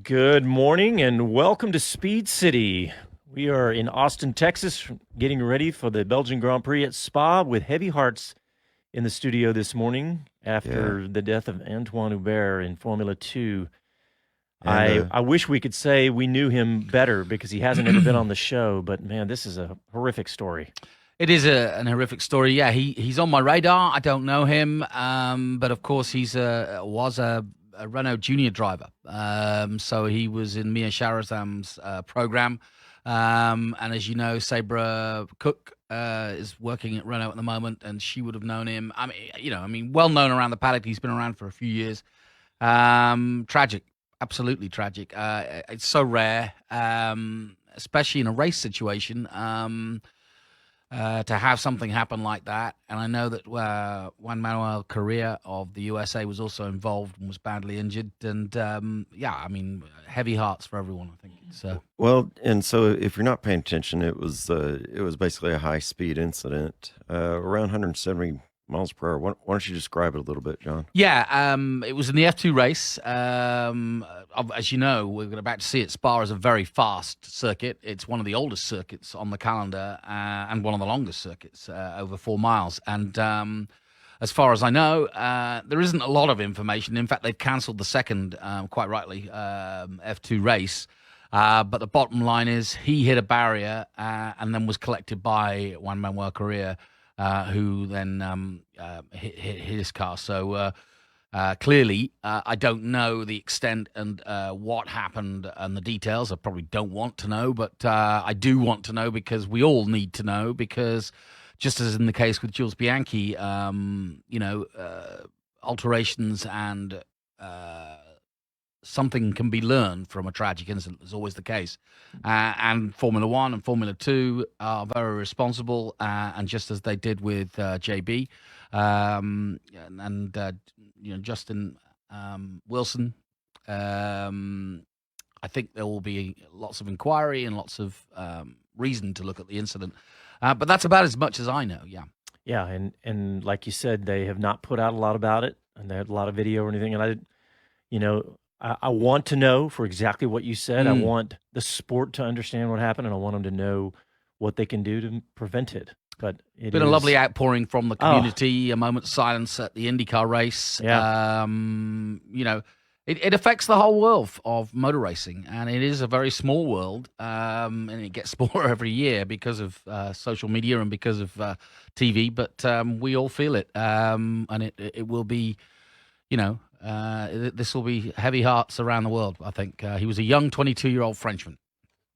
Good morning and welcome to Speed City. We are in Austin, Texas, getting ready for the Belgian Grand Prix at Spa with heavy hearts in the studio this morning after the death of Antoine Hubert in Formula 2. And I wish we could say we knew him better because he hasn't ever been on the show, but man, this is a horrific story. It is an horrific story. Yeah, he's on my radar. I don't know him, but of course was a Renault Junior driver. So he was in Mia Sharazam's program, and as you know, Sabra Cook is working at Renault at the moment, and she would have known him. Well known around the paddock. He's been around for a few years. Tragic, absolutely tragic. It's so rare, especially in a race situation. To have something happen like that. And I know that Juan Manuel Correa of the USA was also involved and was badly injured. And heavy hearts for everyone, I think. well, and so if you're not paying attention, it was basically a high speed incident, around 170 miles per hour. Why don't you describe it a little bit, John? Yeah, it was in the F2 race. As you know, we're about to see it. Spa is a very fast circuit. It's one of the oldest circuits on the calendar and one of the longest circuits, over 4 miles. And as far as I know, there isn't a lot of information. In fact, they've cancelled the second, quite rightly, F2 race. But the bottom line is he hit a barrier and then was collected by Juan Manuel Correa, who then hit his car. So clearly, I don't know the extent and what happened and the details. I probably don't want to know, but I do want to know because we all need to know, because just as in the case with Jules Bianchi, alterations and something can be learned from a tragic incident. Is always the case. And Formula One and Formula Two are very responsible, and just as they did with JB Justin Wilson, I think there will be lots of inquiry and lots of reason to look at the incident. But that's about as much as I know. Yeah. Yeah, and like you said, they have not put out a lot about it, and they had a lot of video or anything. And I want to know for exactly what you said. I want the sport to understand what happened, and I want them to know what they can do to prevent it. But it's been a lovely outpouring from the community, a moment's silence at the IndyCar race. Yeah. It affects the whole world of motor racing, and it is a very small world, and it gets smaller every year because of social media and because of TV, but we all feel it, and it will be, this will be heavy hearts around the world, I think. He was a young 22-year-old Frenchman.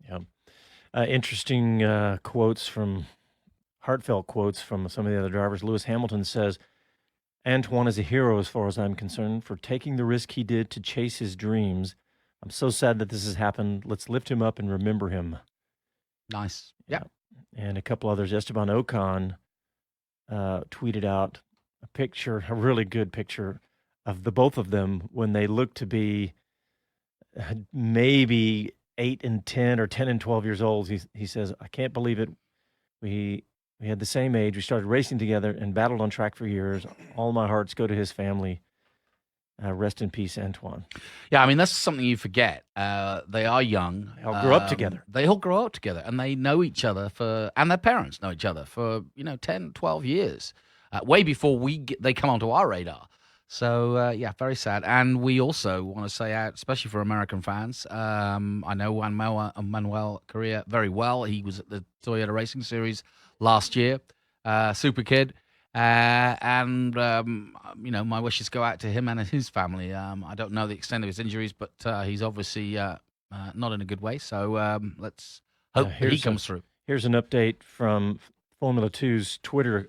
Yeah. Interesting heartfelt quotes from some of the other drivers. Lewis Hamilton says, Antoine is a hero as far as I'm concerned for taking the risk he did to chase his dreams. I'm so sad that this has happened. Let's lift him up and remember him. Nice. Yeah. And a couple others. Esteban Ocon tweeted out a really good picture of the both of them when they look to be maybe 8 and 10 or 10 and 12 years old. He says, I can't believe it. We had the same age. We started racing together and battled on track for years. All my hearts go to his family. Rest in peace, Antoine. Yeah, I mean, that's something you forget. They are young. They all grew up together. They all grow up together, and they know each other and their parents know each other for, 10, 12 years, way before they come onto our radar. So, very sad. And we also want to say out, especially for American fans, I know Juan Manuel Correa very well. He was at the Toyota Racing Series last year, super kid. My wishes go out to him and his family. I don't know the extent of his injuries, but he's obviously not in a good way. So let's hope he comes through. Here's an update from Formula 2's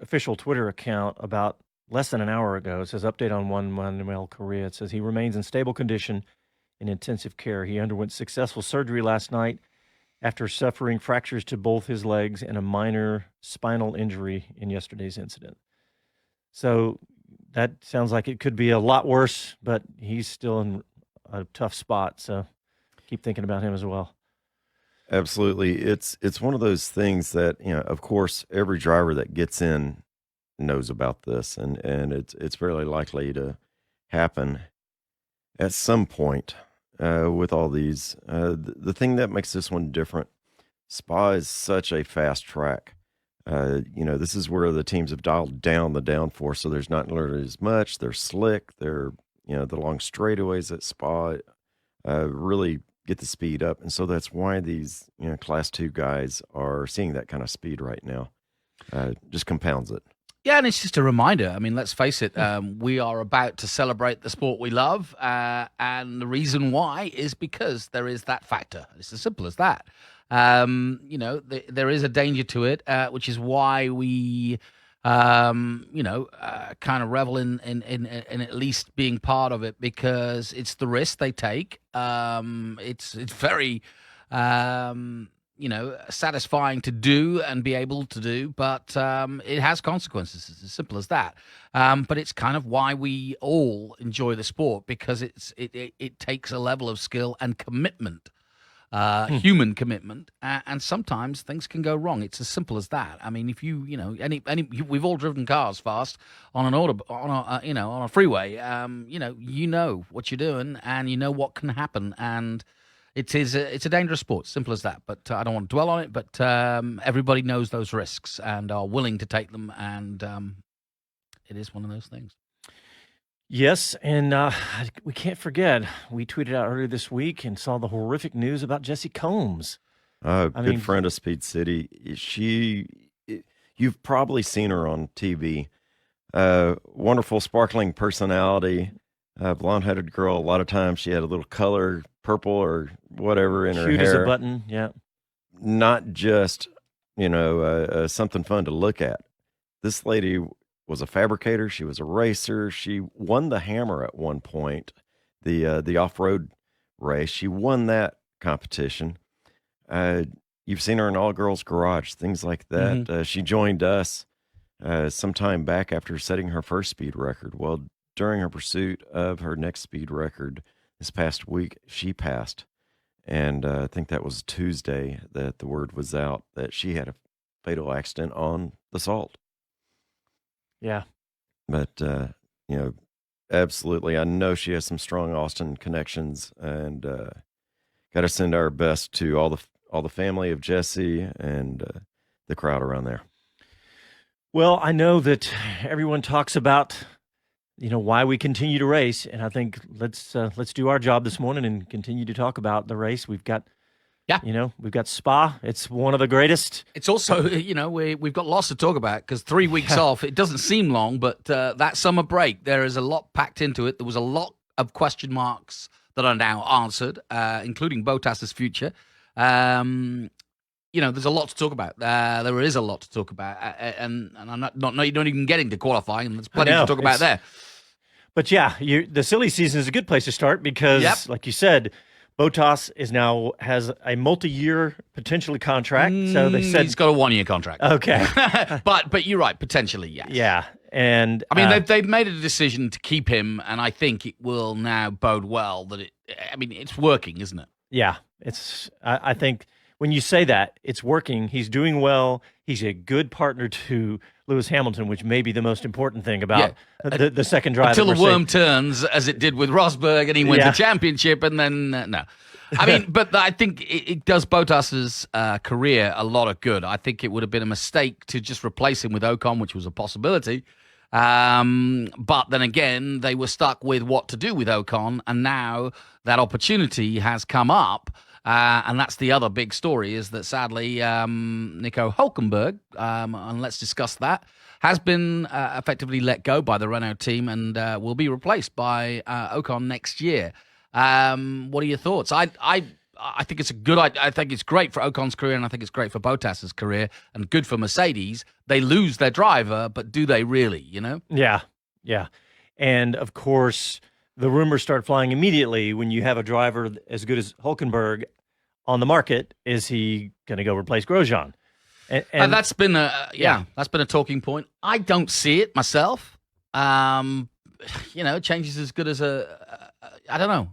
official Twitter account about less than an hour ago. It says, update on Juan Manuel Correa. It says he remains in stable condition in intensive care. He underwent successful surgery last night after suffering fractures to both his legs and a minor spinal injury in yesterday's incident. So that sounds like it could be a lot worse, but he's still in a tough spot. So keep thinking about him as well. Absolutely. It's one of those things that, of course, every driver that gets in knows about this, and it's fairly likely to happen at some point. with all these. The thing that makes this one different, Spa is such a fast track. This is where the teams have dialed down the downforce, so there's not nearly as much. They're slick. They're, the long straightaways at Spa really get the speed up. And so that's why these, Class 2 guys are seeing that kind of speed right now. Just compounds it. Yeah, and it's just a reminder. I mean, let's face it, we are about to celebrate the sport we love, and the reason why is because there is that factor. It's as simple as that. There is a danger to it, which is why we, kind of revel in at least being part of it, because it's the risk they take. It's very, satisfying to do and be able to do, but it has consequences. It's as simple as that. But it's kind of why we all enjoy the sport, because it takes a level of skill and commitment. Human commitment, and sometimes things can go wrong. It's as simple as that. I mean, if we've all driven cars fast on a freeway. You know what you're doing, and you know what can happen, and it's a dangerous sport. Simple as that. But I don't want to dwell on it. But everybody knows those risks and are willing to take them, and it is one of those things. Yes, and we can't forget, we tweeted out earlier this week and saw the horrific news about Jessie Combs. Good friend of Speed City. You've probably seen her on TV. Wonderful, sparkling personality, blonde-headed girl. A lot of times she had a little color, purple or whatever in her hair. Cute as a button, yeah. Not just, something fun to look at. This lady was a fabricator. She was a racer. She won the Hammer at one point, the off-road race. She won that competition. You've seen her in All Girls Garage, things like that. Mm-hmm. She joined us some time back after setting her first speed record. Well, during her pursuit of her next speed record this past week, she passed. And I think that was Tuesday that the word was out that she had a fatal accident on the salt. Yeah. But, absolutely. I know she has some strong Austin connections, and got to send our best to all the family of Jessie and the crowd around there. Well, I know that everyone talks about, why we continue to race, and I think let's do our job this morning and continue to talk about the race. We've got we've got Spa. It's one of the greatest. It's also, we've got lots to talk about, because 3 weeks off, it doesn't seem long, but that summer break, there is a lot packed into it. There was a lot of question marks that are now answered, including Bottas's future. There's a lot to talk about. There is a lot to talk about, and I'm not even getting to qualifying, and there's plenty to talk about there. But yeah, the silly season is a good place to start because, like you said, Bottas has a multi-year potentially contract. So they said he's got a 1-year contract. Okay, but you're right, potentially, yes. Yeah, and I mean they've made a decision to keep him, and I think it will now bode well that it's working, isn't it? Yeah, I think when you say that, it's working. He's doing well. He's a good partner to Lewis Hamilton, which may be the most important thing about the second drive. Until the worm turns, as it did with Rosberg, and he wins the championship, and then no. I mean, but I think it does Bottas's career a lot of good. I think it would have been a mistake to just replace him with Ocon, which was a possibility. But then again, they were stuck with what to do with Ocon, and now that opportunity has come up. And that's the other big story, is that sadly, Nico Hlkenberg, and let's discuss that, has been effectively let go by the Renault team and will be replaced by Ocon next year. What are your thoughts? I think it's I think it's great for Ocon's career, and I think it's great for Bottas's career, and good for Mercedes. They lose their driver, but do they really, Yeah. And of course, the rumors start flying immediately when you have a driver as good as Hlkenberg on the market. Is he going to go replace Grosjean? And that's been that's been a talking point. I don't see it myself. Change is as good as I don't know.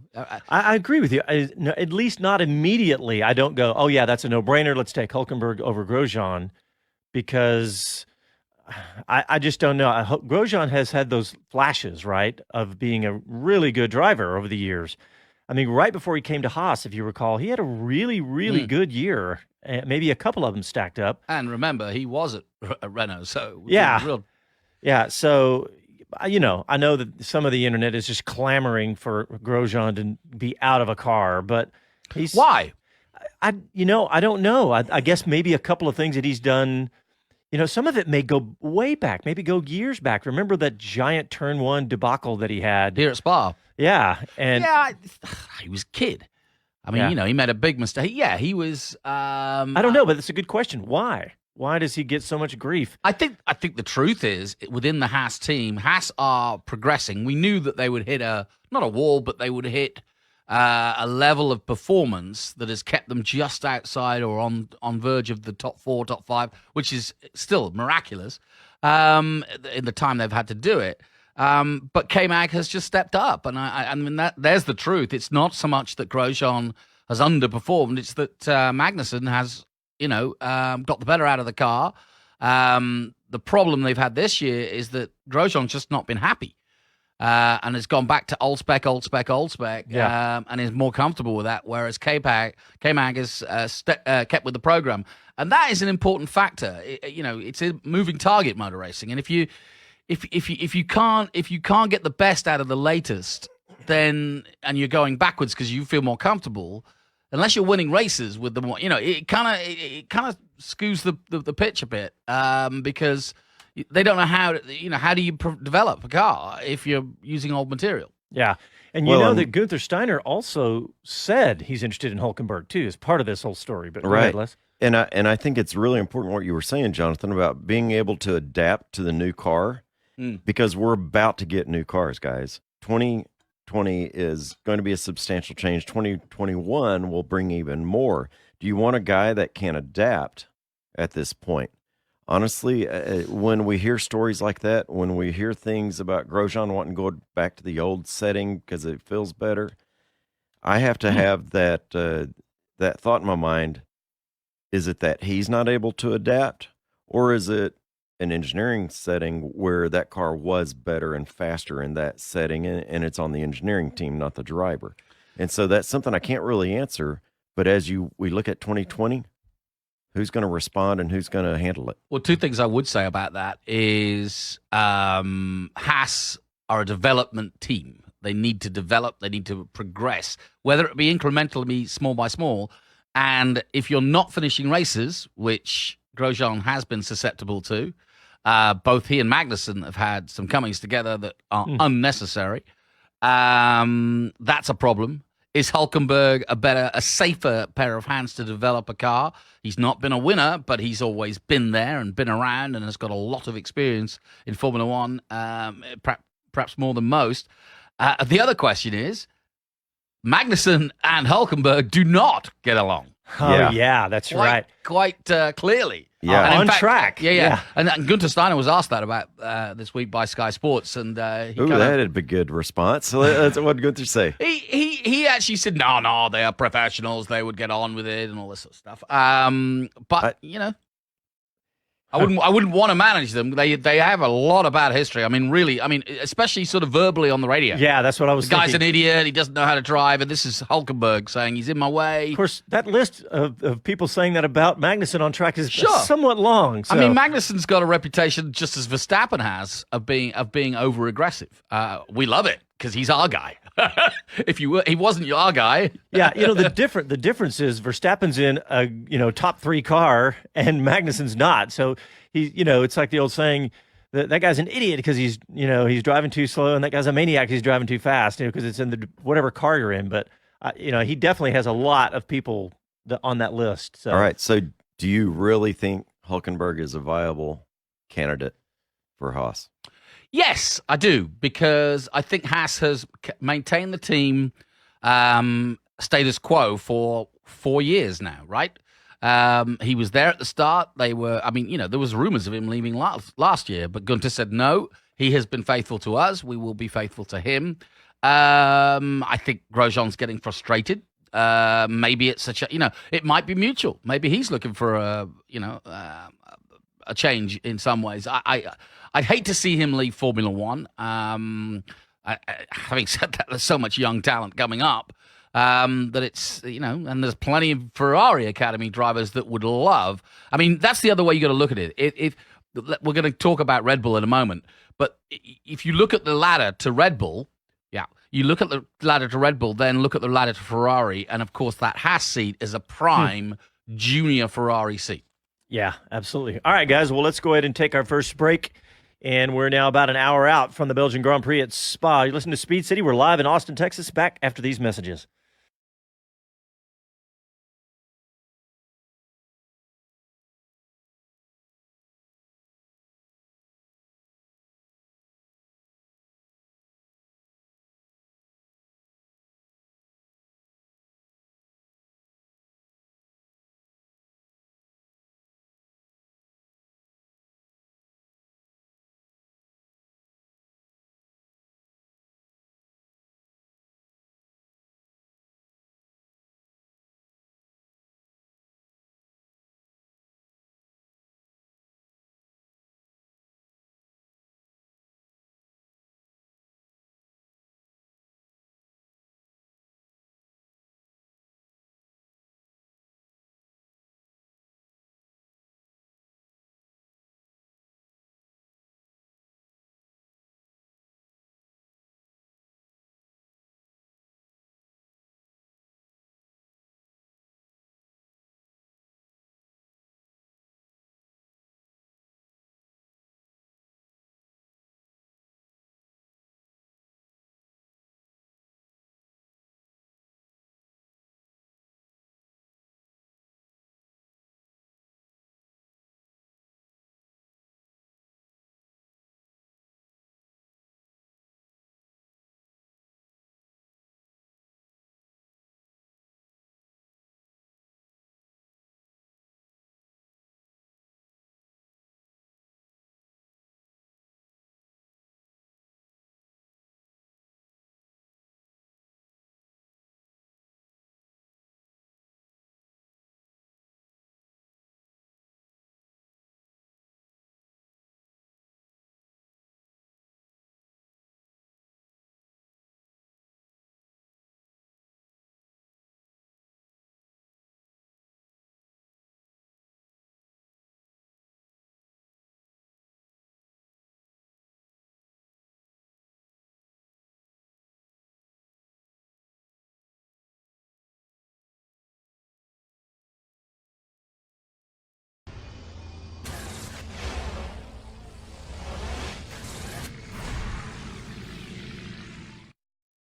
I agree with you. At least not immediately. I don't go, oh yeah, that's a no-brainer. Let's take Hlkenberg over Grosjean, because I just don't know. Grosjean has had those flashes, right, of being a really good driver over the years. I mean, right before he came to Haas, if you recall, he had a really, really good year. Maybe a couple of them stacked up. And remember, he was at Renault, so Yeah. Yeah, so I know that some of the internet is just clamoring for Grosjean to be out of a car, but he's why? I don't know. I guess maybe a couple of things that he's done. Some of it may go way back, maybe go years back. Remember that giant turn 1 debacle that he had Here at Spa? Yeah, and he was a kid. I mean, he made a big mistake. Yeah, he was. I don't know, but that's a good question. Why? Why does he get so much grief? I think the truth is within the Haas team, Haas are progressing. We knew that they would hit not a wall, but they would hit a level of performance that has kept them just outside or on verge of the top 4, top 5, which is still miraculous in the time they've had to do it. But K-Mag has just stepped up, and I mean there's the truth. It's not so much that Grosjean has underperformed; it's that Magnussen has, got the better out of the car. The problem they've had this year is that Grosjean's just not been happy, and has gone back to old spec, and is more comfortable with that. Whereas K-Mag has kept with the program, and that is an important factor. It's a moving target motor racing, and if you can't get the best out of the latest, then and you're going backwards because you feel more comfortable, unless you're winning races with the more, it kind of skews the pitch a bit because they don't know how do you develop a car if you're using old material. Yeah, and that Gunther Steiner also said he's interested in Hlkenberg too as part of this whole story. But right, Les. And I think it's really important what you were saying, Jonathan, about being able to adapt to the new car. Because we're about to get new cars, guys. 2020 is going to be a substantial change. 2021 will bring even more. Do you want a guy that can adapt at this point? Honestly, when we hear stories like that, when we hear things about Grosjean wanting to go back to the old setting because it feels better, I have to have that thought in my mind. Is it that he's not able to adapt, or is it an engineering setting where that car was better and faster in that setting, and it's on the engineering team, not the driver? And so that's something I can't really answer. But as we look at 2020, who's going to respond and who's going to handle it? Well, two things I would say about that is Haas are a development team. They need to develop. They need to progress, whether it be incrementally, small by small. And if you're not finishing races, which Grosjean has been susceptible to, both he and Magnussen have had some comings together that are unnecessary. That's a problem. Is Hlkenberg a safer pair of hands to develop a car? He's not been a winner, but he's always been there and been around and has got a lot of experience in Formula One, perhaps more than most. The other question is, Magnussen and Hlkenberg do not get along. Oh, yeah, that's right. Quite clearly. Yeah, on track. Yeah. And Gunther Steiner was asked that about this week by Sky Sports, and that had a good response. So that's what Gunther say. He actually said, no, they are professionals. They would get on with it and all this sort of stuff. But I wouldn't want to manage them. They have a lot of bad history. I mean, really. I mean, especially sort of verbally on the radio. Yeah, that's what I was thinking. The guy's an idiot. He doesn't know how to drive. And this is Hlkenberg saying he's in my way. Of course, that list of people saying that about Magnussen on track is somewhat long. So. I mean, Magnussen's got a reputation, just as Verstappen has, of being over aggressive. We love it because he's our guy. If he wasn't our guy. Yeah, the difference is Verstappen's in a top 3 car and Magnussen's not. So it's like the old saying that guy's an idiot because he's driving too slow, and that guy's a maniac because he's driving too fast. Because it's in the whatever car you're in. But he definitely has a lot of people on that list. So. All right. So do you really think Hlkenberg is a viable candidate for Haas? Yes, I do, because I think Haas has maintained the team status quo for 4 years now, right? He was there at the start. There was rumors of him leaving last year, but Gunther said no. He has been faithful to us. We will be faithful to him. I think Grosjean's getting frustrated. Maybe it's it might be mutual. Maybe he's looking for a change in some ways. I'd hate to see him leave Formula One. Having said that, there's so much young talent coming up. that it's, and there's plenty of Ferrari Academy drivers that would love. I mean, that's the other way you got to look at it. If we're going to talk about Red Bull in a moment, but if you look at the ladder to Red Bull, you look at the ladder to Red Bull, then look at the ladder to Ferrari, and of course that Haas seat is a prime junior Ferrari seat. Yeah, absolutely. All right, guys, well, let's go ahead and take our first break. And we're now about an hour out from the Belgian Grand Prix at Spa. You listen to Speed City. We're live in Austin, Texas. Back after these messages.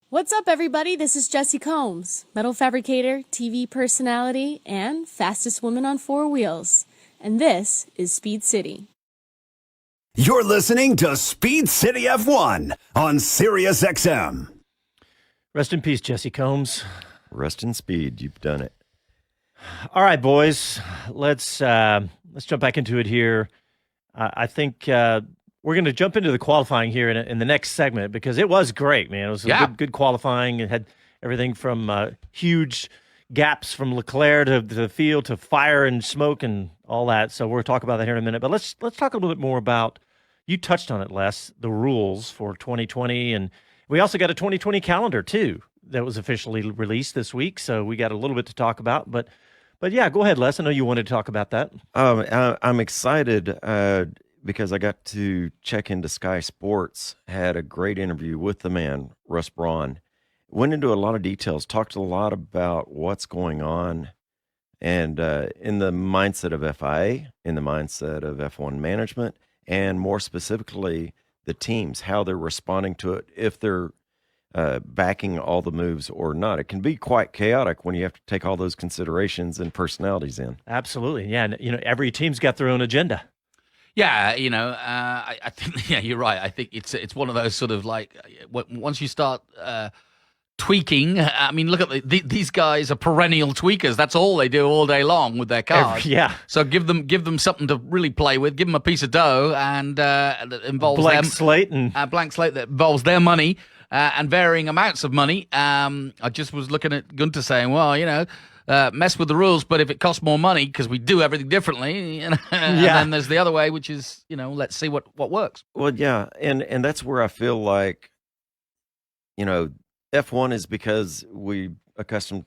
What's up, everybody? This is Jessie Combs, metal fabricator, TV personality, and fastest woman on four wheels. And this is Speed City. You're listening to Speed City F1 on SiriusXM. Rest in peace, Jesse Combs. Rest in speed. You've done it. All right, boys. Let's jump back into it here. I think we're going to jump into the qualifying here in the next segment because it was great, man. It was a good qualifying. It had everything from huge gaps from Leclerc to the field to fire and smoke and all that. So we'll talk about that here in a minute. But let's talk a little bit more about, you touched on it, Les, the rules for 2020. And we also got a 2020 calendar, too, that was officially released this week. So we got a little bit to talk about. But yeah, go ahead, Les. I know you wanted to talk about that. I'm excited because I got to check into Sky Sports, had a great interview with the man, Russ Braun. Went into a lot of details, talked a lot about what's going on and in the mindset of FIA, in the mindset of F1 management, and more specifically, the teams, how they're responding to it, if they're backing all the moves or not. It can be quite chaotic when you have to take all those considerations and personalities in. Absolutely. Yeah. And, every team's got their own agenda. Yeah, I think, you're right. I think it's one of those sort of like, once you start tweaking, I mean, look at these guys are perennial tweakers. That's all they do all day long with their cars. Yeah. So give them something to really play with. Give them a piece of dough and that involves blank slate that involves their money and varying amounts of money. I just was looking at Gunter saying, well, mess with the rules, but if it costs more money because we do everything differently, and then there's the other way, which is, let's see what works. Well, yeah, and that's where I feel like, F1 is because we're accustomed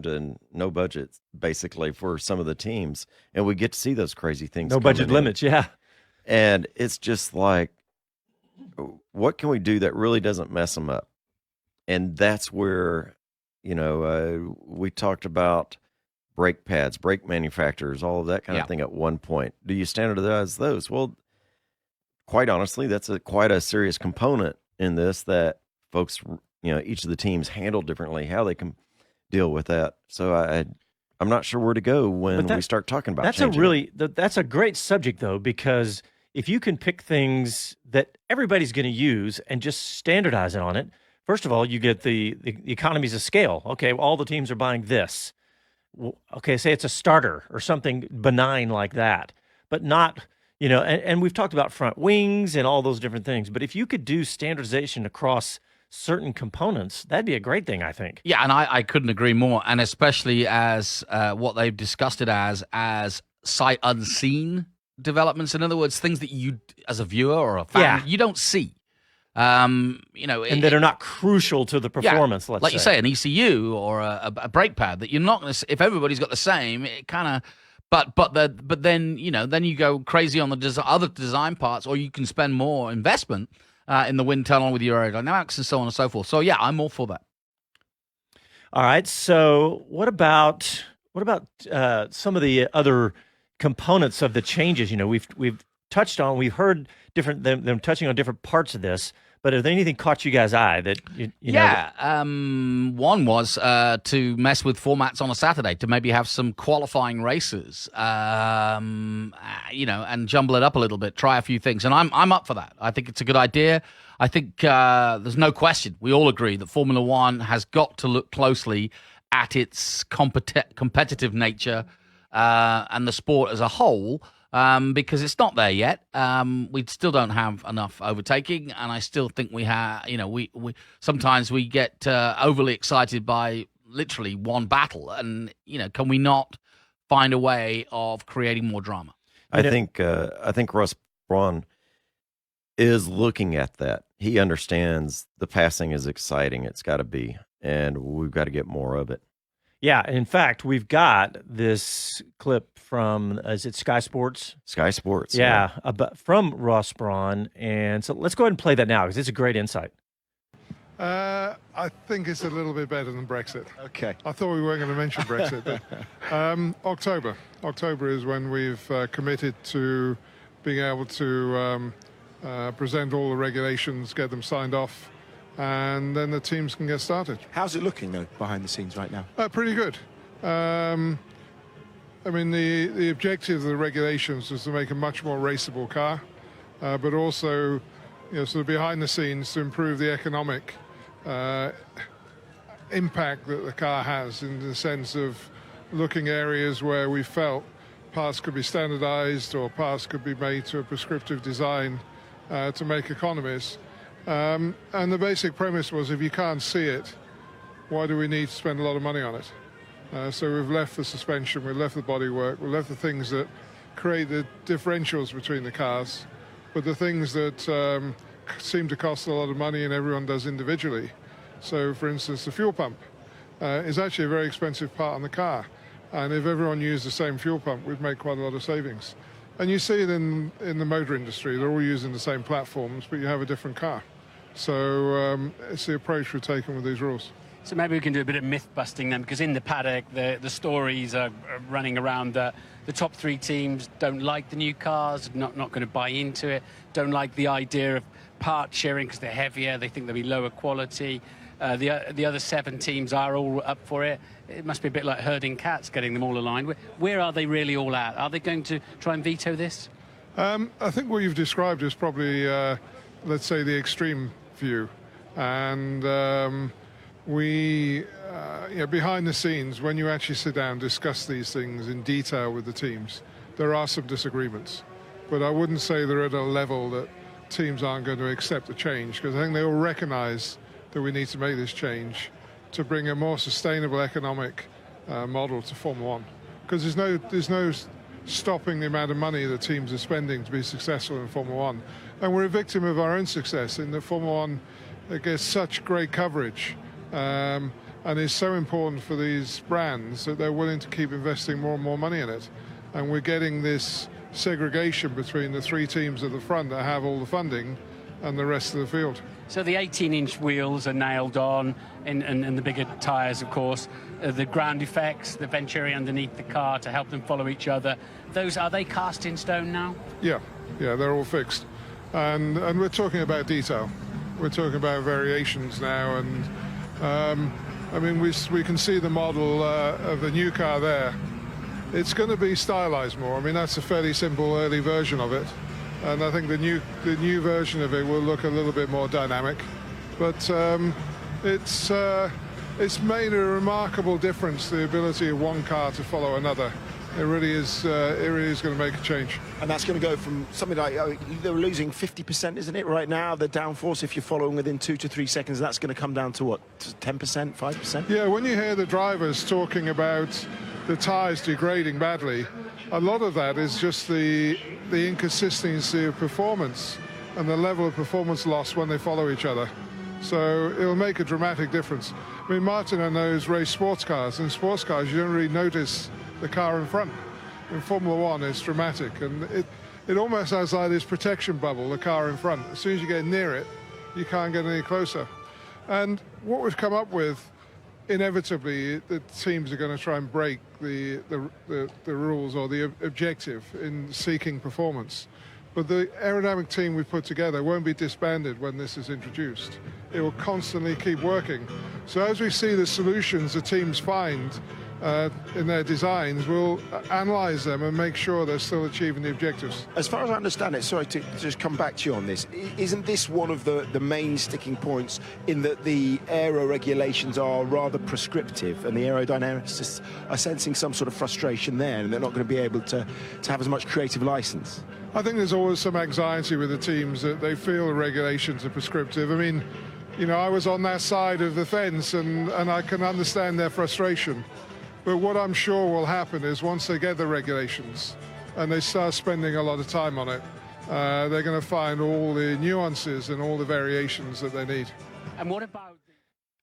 to no budgets basically for some of the teams, and we get to see those crazy things. No budget coming in. limits, yeah. And it's just like, what can we do that really doesn't mess them up? And that's where, we talked about brake pads, brake manufacturers, all of that kind of thing at one point. Do you standardize those? Well, quite honestly, that's quite a serious component in this that folks, each of the teams handle differently, how they can deal with that. So I'm not sure where to go when we start talking about that's a great subject, though, because if you can pick things that everybody's going to use and just standardize it on it, first of all, you get the economies of scale. Okay, well, all the teams are buying this. Okay, say it's a starter or something benign like that, but not, and we've talked about front wings and all those different things. But if you could do standardization across certain components, that'd be a great thing, I think. Yeah, and I couldn't agree more. And especially as what they've discussed it as sight unseen developments. In other words, things that you, as a viewer or a fan, you don't see. And that are not crucial to the performance. Like you say, an ECU or a brake pad that you're not going to. If everybody's got the same, it kind of. But then then you go crazy on the other design parts, or you can spend more investment in the wind tunnel with your aerodynamics and so on and so forth. So yeah, I'm all for that. All right. So what about some of the other components of the changes? We've touched on. We've heard them touching on different parts of this. But is there anything caught you guys' eye that one was to mess with formats on a Saturday to maybe have some qualifying races, and jumble it up a little bit, try a few things, and I'm up for that. I think it's a good idea. I think there's no question. We all agree that Formula One has got to look closely at its competitive nature and the sport as a whole. Because it's not there yet. We still don't have enough overtaking, and I still think we have. We sometimes we get overly excited by literally one battle, and can we not find a way of creating more drama? I think Russ Braun is looking at that. He understands the passing is exciting. It's got to be, and we've got to get more of it. Yeah, in fact, we've got this clip from, is it Sky Sports? Sky Sports. Yeah, from Ross Braun. And so let's go ahead and play that now because it's a great insight. I think it's a little bit better than Brexit. Okay. I thought we weren't going to mention Brexit. But, October. October is when we've committed to being able to present all the regulations, get them signed off, and then the teams can get started. How's it looking, though, behind the scenes right now? Pretty good. The objective of the regulations was to make a much more raceable car, but also, sort of behind the scenes to improve the economic impact that the car has, in the sense of looking areas where we felt parts could be standardized or parts could be made to a prescriptive design to make economies. And the basic premise was, if you can't see it, why do we need to spend a lot of money on it? So we've left the suspension, we've left the bodywork, we've left the things that create the differentials between the cars, but the things that seem to cost a lot of money and everyone does individually. So, for instance, the fuel pump is actually a very expensive part on the car. And if everyone used the same fuel pump, we'd make quite a lot of savings. And you see it in the motor industry. They're all using the same platforms, but you have a different car. So it's the approach we're taking with these rules. So maybe we can do a bit of myth busting then, because in the paddock, the stories are running around that the top three teams don't like the new cars, not going to buy into it, don't like the idea of part sharing because they're heavier, they think they'll be lower quality. The other 7 teams are all up for it. It must be a bit like herding cats, getting them all aligned. Where are they really all at? Are they going to try and veto this? I think what you've described is probably, let's say, the extreme view. And behind the scenes, when you actually sit down and discuss these things in detail with the teams, there are some disagreements. But I wouldn't say they're at a level that teams aren't going to accept the change, because I think they all recognize that we need to make this change to bring a more sustainable economic model to Formula One. Because there's no stopping the amount of money the teams are spending to be successful in Formula One. And we're a victim of our own success in that Formula One It gets such great coverage, and is so important for these brands that they're willing to keep investing more and more money in it. And we're getting this segregation between the 3 teams at the front that have all the funding and the rest of the field. So the 18-inch wheels are nailed on, and the bigger tyres, of course. The ground effects, the Venturi underneath the car to help them follow each other. Are they cast in stone now? Yeah, they're all fixed. And we're talking about detail. We're talking about variations now. And, we can see the model of the new car there. It's going to be stylized more. I mean, that's a fairly simple early version of it. And I think the new version of it will look a little bit more dynamic. But it's made a remarkable difference, the ability of one car to follow another. It really is going to make a change. And that's going to go from something like, they're losing 50%, isn't it, right now, the downforce, if you're following within 2 to 3 seconds. That's going to come down to what, 10%, 5%? Yeah, when you hear the drivers talking about the tyres degrading badly, a lot of that is just the inconsistency of performance and the level of performance loss when they follow each other. So it'll make a dramatic difference. I mean, Martin knows race sports cars. In sports cars, you don't really notice the car in front. In Formula One, it's dramatic, and it almost has like this protection bubble, the car in front. As soon as you get near it, you can't get any closer. And what we've come up with, inevitably, the teams are going to try and break the rules or the objective in seeking performance. But the aerodynamic team we've put together won't be disbanded when this is introduced. It will constantly keep working. So as we see the solutions the teams find in their designs, we'll analyze them and make sure they're still achieving the objectives. As far as I understand it, sorry to just come back to you on this, isn't this one of the main sticking points in that the aero regulations are rather prescriptive and the aerodynamicists are sensing some sort of frustration there and they're not going to be able to have as much creative license? I think there's always some anxiety with the teams that they feel the regulations are prescriptive. I mean, I was on that side of the fence and I can understand their frustration. But what I'm sure will happen is once they get the regulations and they start spending a lot of time on it, they're going to find all the nuances and all the variations that they need. And what about...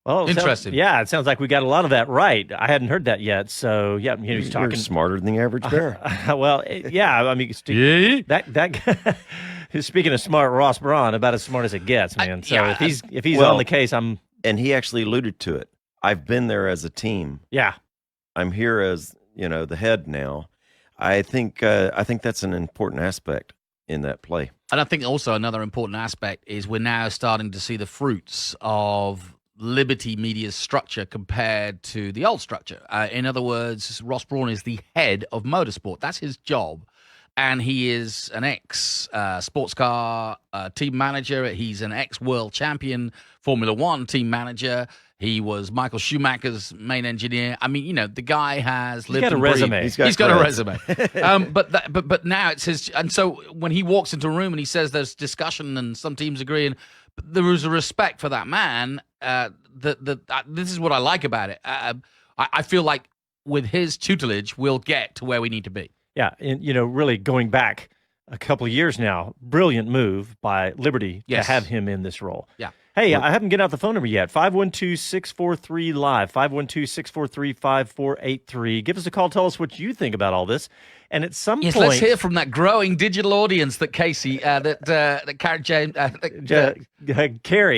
Well, interesting. It sounds like we got a lot of that right. I hadn't heard that yet. So, yeah, he's talking... You're smarter than the average bear. Well, yeah, I mean... That speaking of smart, Ross Braun, about as smart as it gets, man. If he's on the case, I'm... And he actually alluded to it. I've been there as a team. Yeah. I'm here as, the head now. I think that's an important aspect in that play. And I think also another important aspect is we're now starting to see the fruits of Liberty Media's structure compared to the old structure. In other words, Ross Braun is the head of motorsport. That's his job. And he is an ex-sports car team manager. He's an ex-world champion Formula One team manager. He was Michael Schumacher's main engineer. I mean, the guy has lived. He's got a resume. He's got a resume. But now it's his. And so when he walks into a room and he says there's discussion and some teams agree, and there is a respect for that man. This is what I like about it. I feel like with his tutelage, we'll get to where we need to be. Yeah, and really going back a couple of years now, brilliant move by Liberty to have him in this role. Yeah. Hey, I haven't given out the phone number yet. 512-643-LIVE, 512-643-5483. Give us a call. Tell us what you think about all this. And at some point... let's hear from that growing digital audience that Casey, Carrie.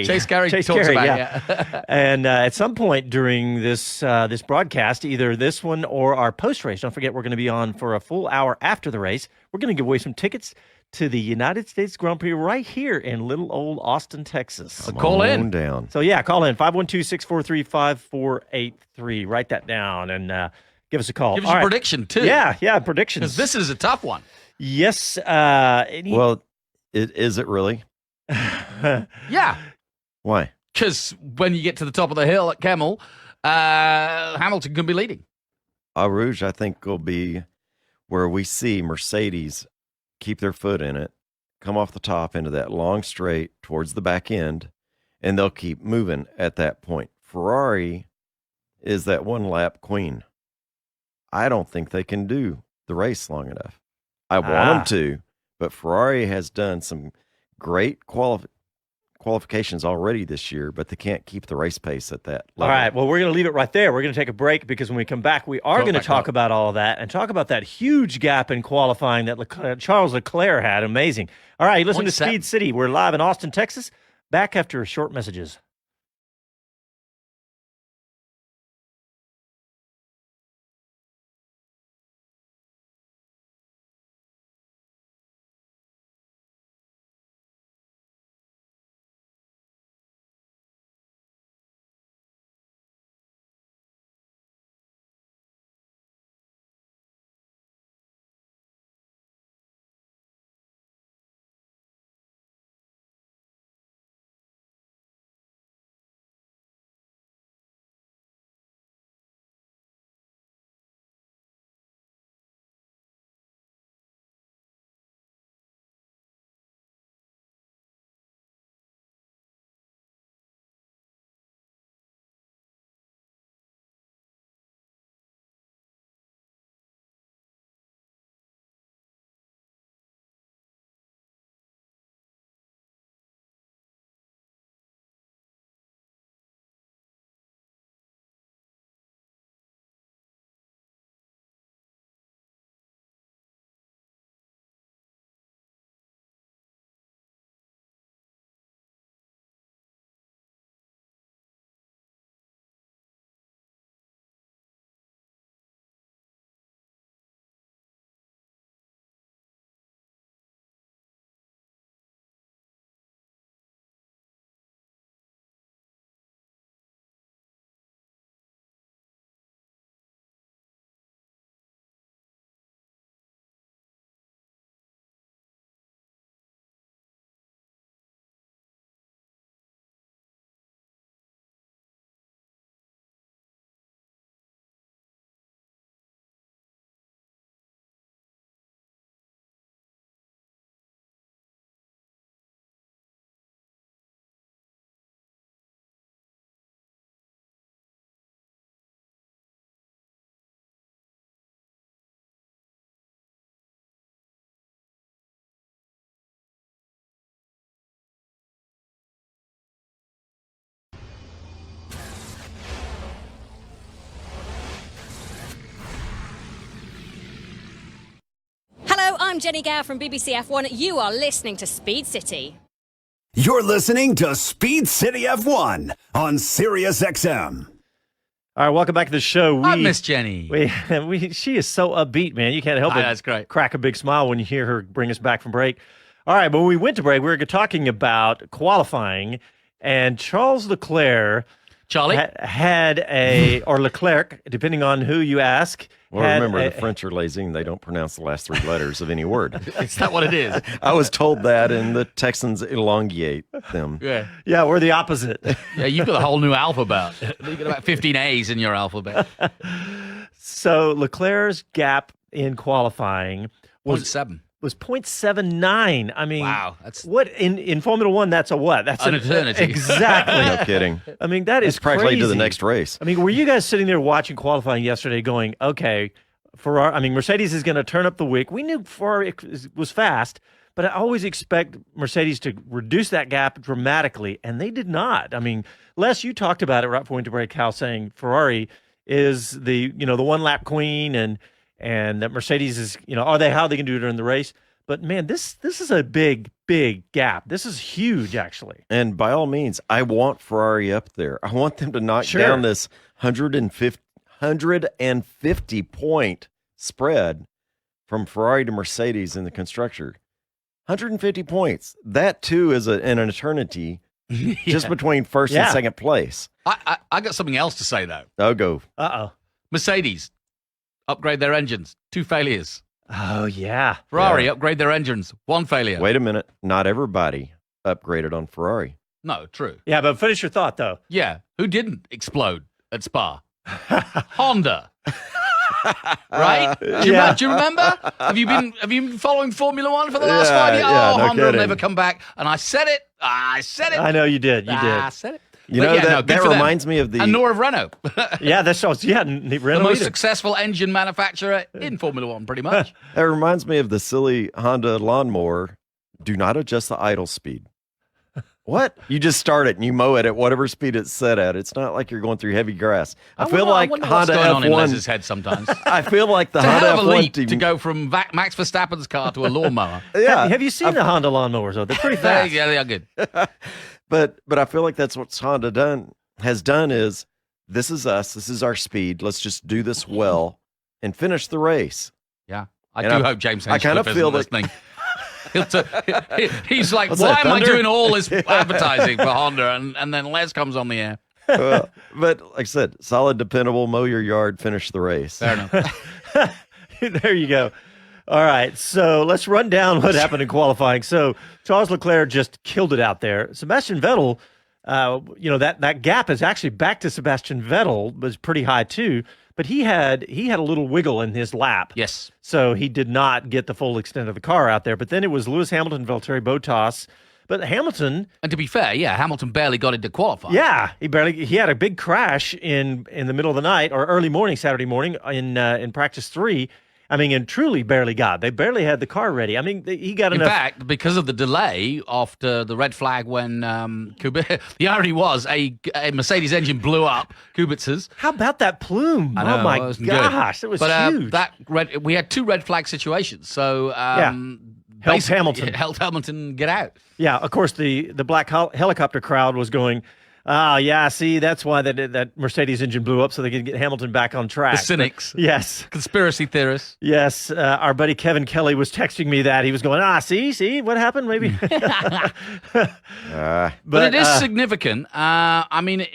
Chase Carey talks about. Yeah. And at some point during this broadcast, either this one or our post-race, don't forget we're going to be on for a full hour after the race. We're going to give away some tickets to the United States Grand Prix right here in little old Austin, Texas. So call in. Down. So, call in, 512-643-5483. Write that down and give us a call. Give us a prediction, too. Yeah, predictions. Because this is a tough one. Yes. Is it really? Yeah. Why? Because when you get to the top of the hill at Kemmel, Hamilton can be leading. Eau Rouge, I think, will be where we see Mercedes keep their foot in it, come off the top into that long straight towards the back end, and they'll keep moving at that point. Ferrari is that one-lap queen. I don't think they can do the race long enough. I want them to, but Ferrari has done some great qualifications already this year, but they can't keep the race pace at that All level. right, well, we're going to leave it right there. We're going to take a break because when we come back, we are going to talk about all of that and talk about that huge gap in qualifying that Charles Leclerc had. Amazing. All right, listen to Speed City. We're live in Austin, Texas. Back after short messages. I'm Jenny Gow from BBC F1. You are listening to Speed City. You're listening to Speed City F1 on SiriusXM. All right, welcome back to the show. I miss Jenny. She is so upbeat, man. You can't help but that's great. Crack a big smile when you hear her bring us back from break. All right, when we went to break, we were talking about qualifying, and Charles Leclerc or Leclerc, depending on who you ask. Well, remember, the French are lazy and they don't pronounce the last three letters of any word. Is that what it is? I was told that, and the Texans elongate them. Yeah, we're the opposite. Yeah, you've got a whole new alphabet. You've got about 15 A's in your alphabet. So Leclerc's gap in qualifying was 0.79. I mean, wow, that's what in Formula One. That's a what? That's an eternity. Exactly. No kidding. I mean, that is practically crazy. to the next race. I mean, were you guys sitting there watching qualifying yesterday, going, "Okay, Mercedes is going to turn up the wick." We knew Ferrari was fast, but I always expect Mercedes to reduce that gap dramatically, and they did not. I mean, Les, you talked about it right before we went to break, how saying Ferrari is the one lap queen, and that Mercedes is how they can do it during the race. But man, this is a big gap. This is huge, actually. And by all means, I want Ferrari up there. I want them to knock down this 150 point spread from Ferrari to Mercedes in the constructor. 150 points. That too is an eternity just between first and second place. I got something else to say though. Oh, go. Mercedes upgrade their engines. 2 failures. Oh, yeah. Ferrari, upgrade their engines. 1 failure. Wait a minute. Not everybody upgraded on Ferrari. No, true. Yeah, but finish your thought, though. Yeah. Who didn't explode at Spa? Honda. Right? Do you remember? Have you been following Formula One for the last 5 years? Yeah, no Honda kidding. will never come back. And I said it. I know you did. I said it. That reminds me of the... And nor of Renault. Renault the most successful engine manufacturer in Formula One, pretty much. That reminds me of the silly Honda lawnmower. Do not adjust the idle speed. What? You just start it and you mow it at whatever speed it's set at. It's not like you're going through heavy grass. I feel like wonder Honda what's going on in F1. Les's head sometimes. I feel like the It's a Honda hell of a F1 leap team. to go from Max Verstappen's car to a lawnmower. Yeah, Have you seen the Honda lawnmowers, though? They're pretty fast. Yeah, they are good. but I feel like that's what Honda has done is this is us. This is our speed. Let's just do this well and finish the race. Yeah, I And do hope James I kind of Hinchcliffe feel isn't listening. He's like, What's why that, am I Thunder? doing all this advertising for Honda? And then Les comes on the air. But like I said, solid, dependable, mow your yard, finish the race. Fair enough. There you go. All right, so let's run down what happened in qualifying. So Charles Leclerc just killed it out there. Sebastian Vettel, that gap is actually back to Sebastian Vettel, was pretty high too. But he had a little wiggle in his lap. Yes. So he did not get the full extent of the car out there. But then it was Lewis Hamilton, Valtteri Bottas. But Hamilton, And to be fair, yeah, Hamilton barely got into qualifying. yeah, he had a big crash in the middle of the night or early morning, Saturday morning in practice 3. I mean, and truly barely got. They barely had the car ready. I mean, he got In enough. fact, because of the delay after the red flag when the irony was a Mercedes engine blew up, Kubica's. How about that plume? I know, Oh my it wasn't gosh, good. it was But, huge. we had 2 red flag situations, so Helped basically, Hamilton. it helped Hamilton get out. Yeah, of course, the black helicopter crowd was going, see, that's why that Mercedes engine blew up so they could get Hamilton back on track. The cynics. But, yes. Conspiracy theorists. Yes. Our buddy Kevin Kelly was texting me that. He was going, see, what happened? Maybe. But it is significant. I mean,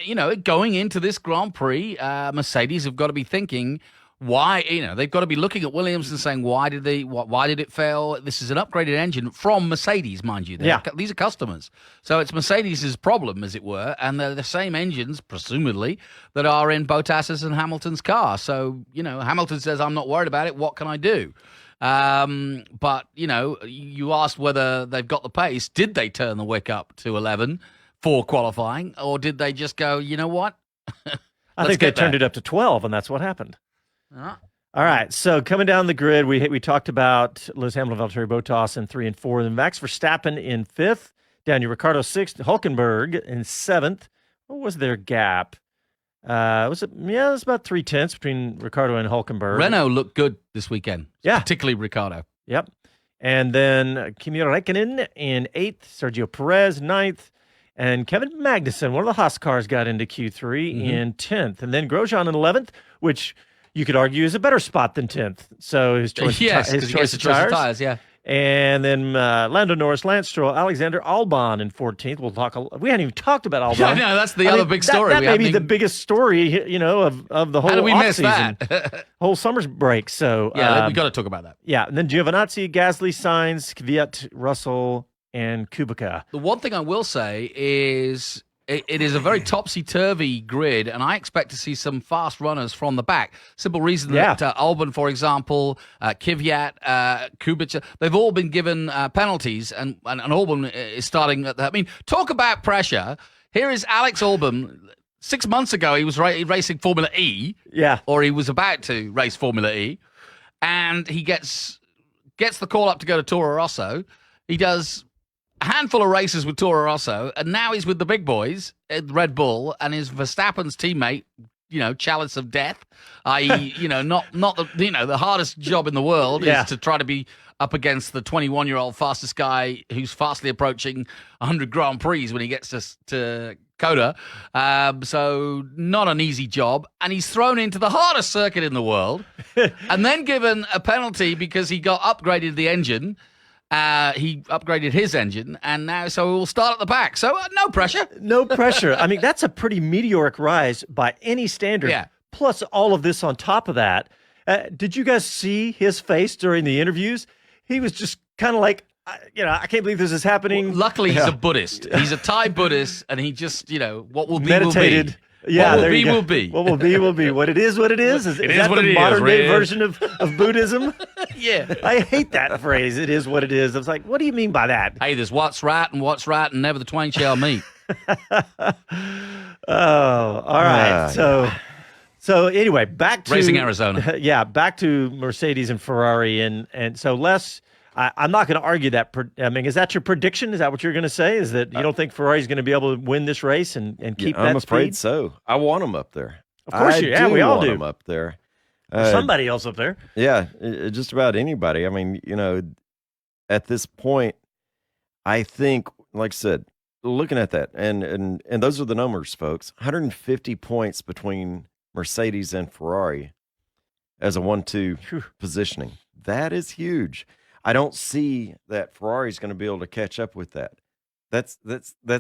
going into this Grand Prix, Mercedes have got to be thinking, why, they've got to be looking at Williams and saying, why did it fail? This is an upgraded engine from Mercedes, mind you. These are customers. So it's Mercedes' problem, as it were, and they're the same engines, presumably, that are in Bottas's and Hamilton's car. So, Hamilton says, I'm not worried about it. What can I do? But, you asked whether they've got the pace. Did they turn the wick up to 11 for qualifying, or did they just go, you know what? I think they turned it up to 12, and that's what happened. Ah. All right, so coming down the grid, we talked about Lewis Hamilton, Valtteri Bottas in 3 and 4, then Max Verstappen in 5th, Daniel Ricciardo 6th, Hulkenberg in 7th. What was their gap? It was about 3/10 between Ricciardo and Hulkenberg. Renault looked good this weekend. Yeah. Particularly Ricciardo. Yep. And then Kimi Räikkönen in 8th, Sergio Perez 9th, and Kevin Magnussen, one of the Haas cars, got into Q3 in 10th. And then Grosjean in 11th, which you could argue is a better spot than 10th. So his choice, Yes, choice of tires. yeah. And then Lando Norris, Lance Stroll, Alexander Albon in 14th. We hadn't even talked about Albon. Yeah, I know, that's the other big story. That We may be haven't the even- biggest story, of the whole How did we miss offseason, that? whole summer's break. So Yeah, we got to talk about that. yeah, and then Giovinazzi, Gasly, Sainz, Kvyat, Russell, and Kubica. The one thing I will say is it is a very topsy-turvy grid, and I expect to see some fast runners from the back. Simple reason that Albon, for example, Kvyat, Kubica, they've all been given penalties, and Albon is starting at that. I mean, talk about pressure. Here is Alex Albon. 6 months ago, he was racing Formula E. Yeah. Or he was about to race Formula E, and he gets the call up to go to Toro Rosso. He does a handful of races with Toro Rosso, and now he's with the big boys at Red Bull, and is Verstappen's teammate, chalice of death, i.e., not the hardest job in the world is to try to be up against the 21-year-old fastest guy who's fastly approaching 100 Grand Prix when he gets to Coda. So not an easy job. And he's thrown into the hardest circuit in the world and then given a penalty because he got upgraded the engine. He upgraded his engine, and now so we'll start at the back. So no pressure. No pressure. I mean, that's a pretty meteoric rise by any standard. Yeah. Plus all of this on top of that. Did you guys see his face during the interviews? He was just kind of like, I can't believe this is happening. Well, luckily, he's a Buddhist. He's a Thai Buddhist, and he just, what will be, meditated. will be. Yeah, what there will you be, go. will be. What will be, will be. What it is, what it is. Is It is that what the it is, modern day Red. version of Buddhism? Yeah. I hate that phrase. It is what it is. I was like, what do you mean by that? Hey, there's what's right, and never the twain shall meet. Oh, all right. So anyway, back to Racing Arizona. Yeah, back to Mercedes and Ferrari, and so Les, I'm not going to argue that. I mean, is that your prediction? Is that what you're going to say? Is that you don't think Ferrari's going to be able to win this race and keep that I'm afraid speed? so. I want them up there. Of course you. Yeah, we all do. Them up there. Somebody else up there. Yeah, just about anybody. I mean, at this point, I think, like I said, looking at that, and those are the numbers, folks. 150 points between Mercedes and Ferrari as a 1-2 positioning. That is huge. I don't see that Ferrari's going to be able to catch up with that. That's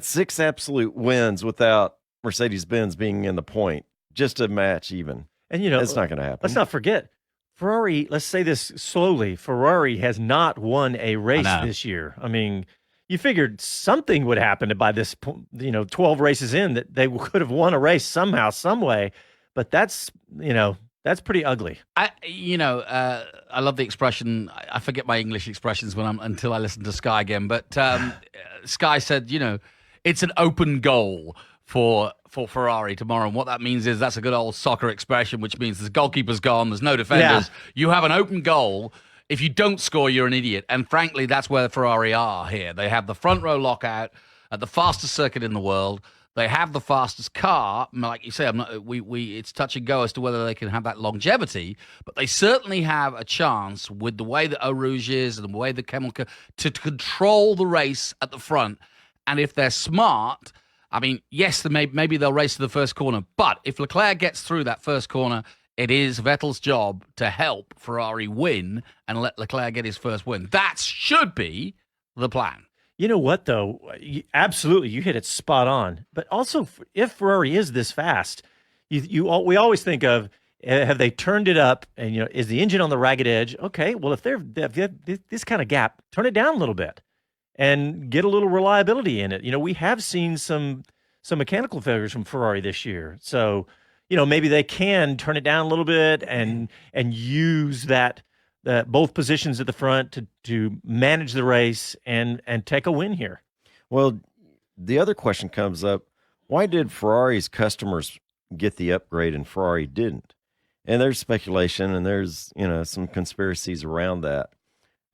6 absolute wins without Mercedes-Benz being in the point, just a match even. And it's not going to happen. Let's not forget, Ferrari. Let's say this slowly. Ferrari has not won a race this year. I mean, you figured something would happen by this, 12 races in, that they could have won a race somehow, some way. But that's pretty ugly. I love the expression. I forget my English expressions until I listen to Sky again. But Sky said, it's an open goal for Ferrari tomorrow. And what that means is that's a good old soccer expression, which means the goalkeeper's gone, there's no defenders. Yeah. You have an open goal. If you don't score, you're an idiot. And frankly, that's where Ferrari are here. They have the front row lockout at the fastest circuit in the world. They have the fastest car. Like you say, it's touch and go as to whether they can have that longevity, but they certainly have a chance with the way that Eau Rouge is and the way the chemical to control the race at the front. And if they're smart, I mean, yes, maybe they'll race to the first corner, but if Leclerc gets through that first corner, it is Vettel's job to help Ferrari win and let Leclerc get his first win. That should be the plan. You know what, though? Absolutely, you hit it spot on. But also, if Ferrari is this fast, we always think of, have they turned it up? And is the engine on the ragged edge? Okay, well, if they have this kind of gap, turn it down a little bit and get a little reliability in it. We have seen some mechanical failures from Ferrari this year, so maybe they can turn it down a little bit and use that. Both positions at the front to manage the race and take a win here. Well, The other question comes up, why did Ferrari's customers get the upgrade and Ferrari didn't? And there's speculation and there's, some conspiracies around that.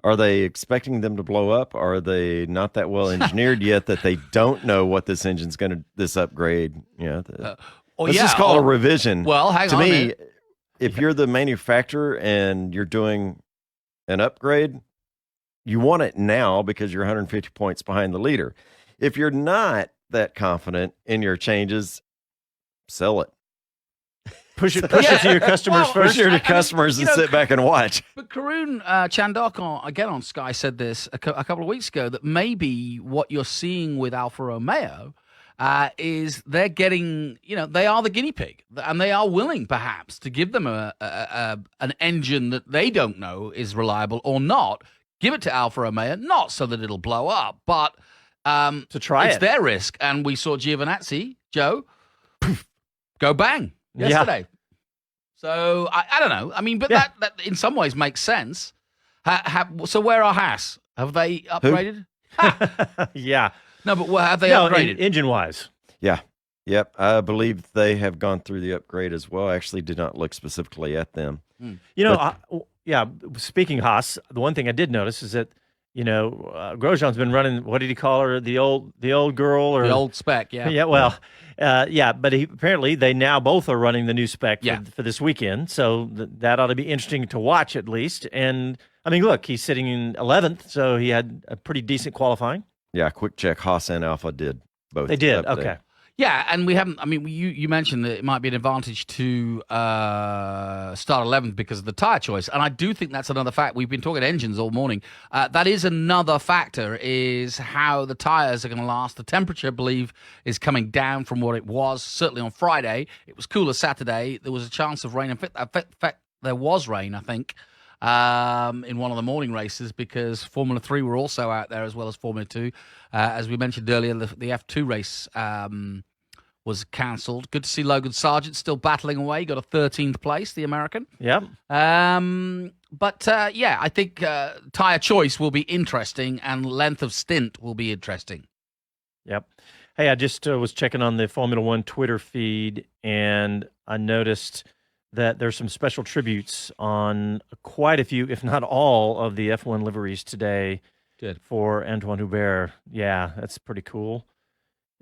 Are they expecting them to blow up? Are they not that well engineered yet that they don't know what this engine's this upgrade, let's just call it a revision. Well, hang on. To me, man. If you're the manufacturer and you're doing an upgrade, you want it now because you're 150 points behind the leader. If you're not that confident in your changes, sell it. Push it to your customers first. Push it to customers and sit back and watch. But Karun Chandok, on Sky, said this a couple of weeks ago, that maybe what you're seeing with Alfa Romeo is they're getting, they are the guinea pig, and they are willing perhaps to give them an engine that they don't know is reliable or not. Give it to Alfa Romeo, not so that it'll blow up, but to try it's their risk. And we saw Giovinazzi, Joe, go bang yesterday. Yeah. So I don't know. I mean, but that in some ways makes sense. So where are Haas? Have they upgraded? Yeah. No, but have they upgraded? Engine-wise. Yeah. Yep. I believe they have gone through the upgrade as well. I actually did not look specifically at them. Speaking Haas, the one thing I did notice is that, Grosjean's been running, what did he call her? The old girl? Or the old spec, yeah. Yeah, well, but apparently they now both are running the new spec for this weekend. So that ought to be interesting to watch at least. And, I mean, look, he's sitting in 11th, so he had a pretty decent qualifying. Yeah, quick check. Haas and Alpha did both. They did, okay. Yeah, and we haven't. I mean, you mentioned that it might be an advantage to start 11th because of the tyre choice, and I do think that's another fact. We've been talking engines all morning. That is another factor, is how the tyres are going to last. The temperature, I believe, is coming down from what it was. Certainly on Friday, it was cooler Saturday. There was a chance of rain. In fact, there was rain, I think, in one of the morning races, because Formula 3 were also out there as well as Formula 2. As we mentioned earlier, the F2 race was cancelled. Good to see Logan Sargent still battling away. Got a 13th place, the American. Yeah. I think tyre choice will be interesting and length of stint will be interesting. Yep. Hey, I just was checking on the Formula 1 Twitter feed, and I noticed that there's some special tributes on quite a few, if not all, of the F1 liveries today. Good. For Antoine Hubert. Yeah, that's pretty cool.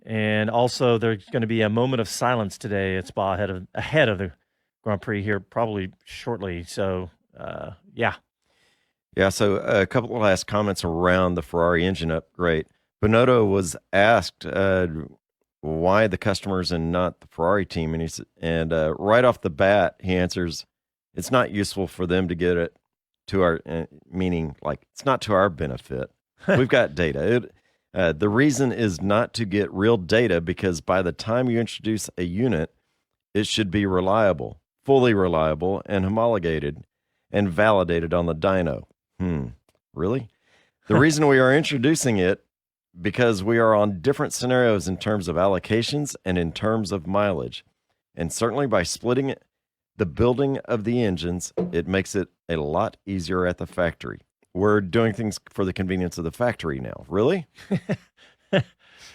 And also, there's going to be a moment of silence today at Spa ahead of the Grand Prix here, probably shortly. So, yeah. Yeah, so a couple of last comments around the Ferrari engine upgrade. Bonotto was asked why the customers and not the Ferrari team, and right off the bat, he answers, "It's not useful for them to get it to our meaning like it's not to our benefit. We've got data. The reason is not to get real data because by the time you introduce a unit, it should be reliable, fully reliable, and homologated and validated on the dyno." Really? The reason we are introducing it because we are on different scenarios in terms of allocations and in terms of mileage. And certainly by splitting the building of the engines, it makes it a lot easier at the factory. We're doing things for the convenience of the factory now. Really?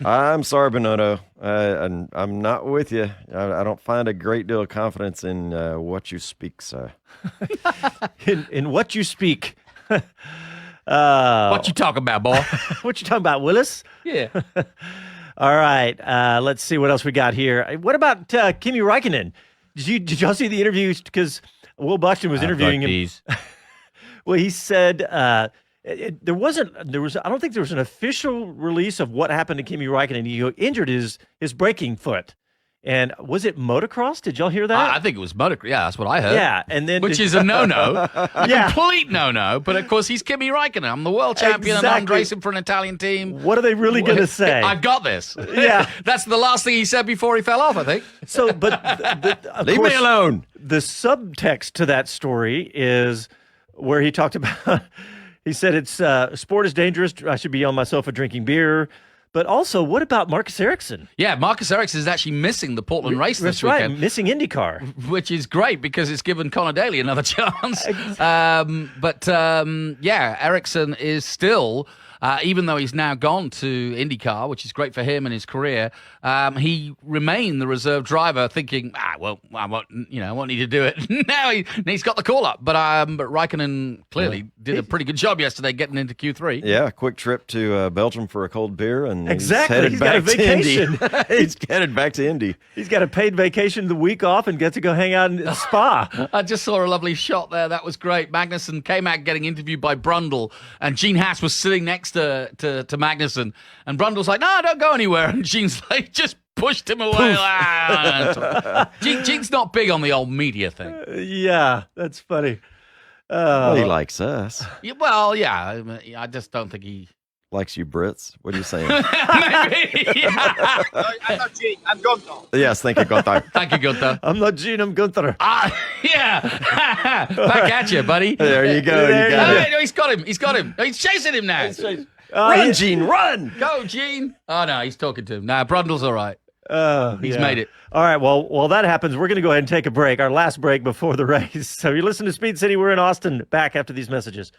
I'm sorry, Bonotto. I'm not with you. I don't find a great deal of confidence in what you speak, sir. in what you speak. What you talking about, boy? What you talking about, Willis? Yeah. All right. Let's see what else we got here. What about Kimi Räikkönen? Did y'all see the interviews? Because Will Buxton was interviewing him. Well, he said I don't think there was an official release of what happened to Kimi Räikkönen. He injured his braking foot. And was it motocross? Did y'all hear that? I think it was motocross. Yeah, that's what I heard. Yeah, and then which is a no-no, complete no-no. But of course, he's Kimi Räikkönen. I'm the world champion, and I'm racing for an Italian team. What are they really going to say? I've got this. Yeah, that's the last thing he said before he fell off, I think. So, but leave me alone. The subtext to that story is where he talked about. He said it's sport is dangerous. I should be on my sofa drinking beer. But also, what about Marcus Ericsson? Yeah, Marcus Ericsson is actually missing the Portland race this weekend. That's right, missing IndyCar. Which is great because it's given Conor Daly another chance. Yeah, Ericsson is still, even though he's now gone to IndyCar, which is great for him and his career, he remained the reserve driver thinking, I won't need to do it. Now he's got the call-up. But Räikkönen clearly did a pretty good job yesterday getting into Q3. Yeah, quick trip to Belgium for a cold beer. And exactly. He's got a vacation. He's headed back to Indy. He's got a paid vacation the week off and get to go hang out in Spa. I just saw a lovely shot there. That was great. Magnussen, K-Mag getting interviewed by Brundle, and Gene Haas was sitting next to Magnussen, and Brundle's like, "No, don't go anywhere," and Gene's like, just pushed him away. Gene's not big on the old media thing. Yeah, that's funny. Well, he likes us. Yeah, well, yeah, I just don't think he likes you Brits. What are you saying? Maybe. Yeah. I'm not Gene. I'm Gunther. Yes, thank you, Gunther. Thank you, Gunther. I'm not Gene. I'm Gunther. Yeah. Back at you, buddy. There you go. No, he's got him. He's chasing him now. Run, Gene, run. Go, Gene. Oh, no, he's talking to him. Nah, Brundle's all right. He's made it. All right, well, while that happens, we're going to go ahead and take a break, our last break before the race. So you listen to Speed City. We're in Austin. Back after these messages.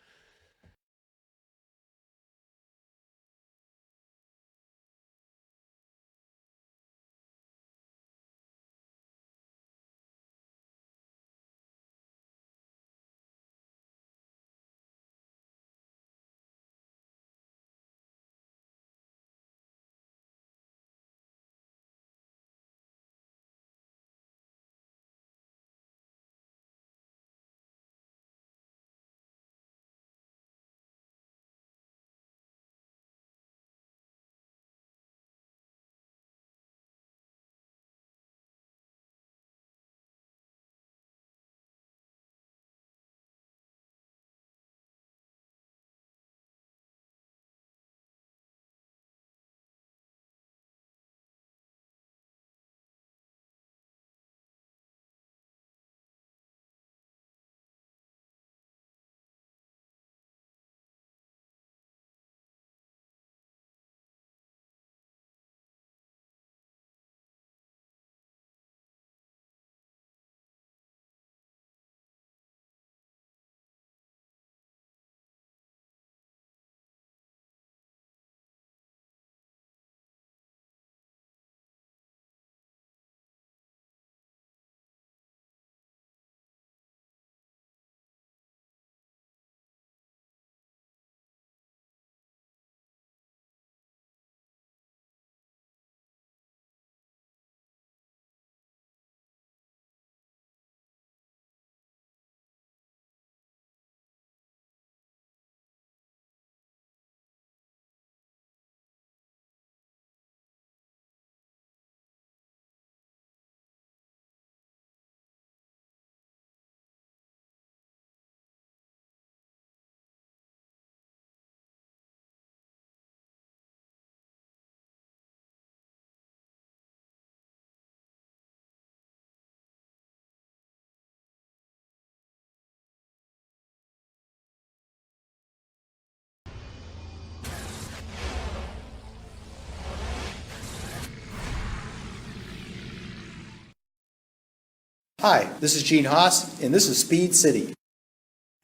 Hi, this is Gene Haas, and this is Speed City.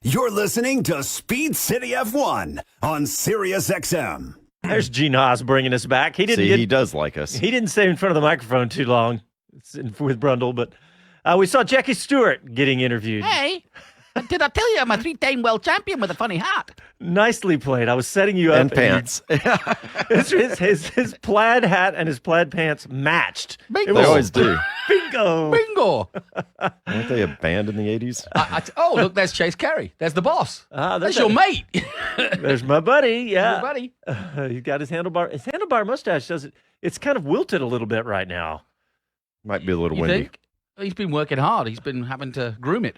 You're listening to Speed City F1 on SiriusXM. There's Gene Haas bringing us back. He does like us. He didn't stay in front of the microphone too long with Brundle, but we saw Jackie Stewart getting interviewed. Hey, did I tell you I'm a 3-time world champion with a funny hat? Nicely played. I was setting you up. And pants. His plaid hat and his plaid pants matched. Bingo. They always do. Bingo. Bingo. Weren't they a band in the 80s? Oh, look, there's Chase Carey. There's the boss. That's a- your mate. There's my buddy. Yeah. Your buddy. He's got his handlebar. His handlebar mustache does it. It's kind of wilted a little bit right now. Might be a little You windy. think? He's been working hard. He's been having to groom it.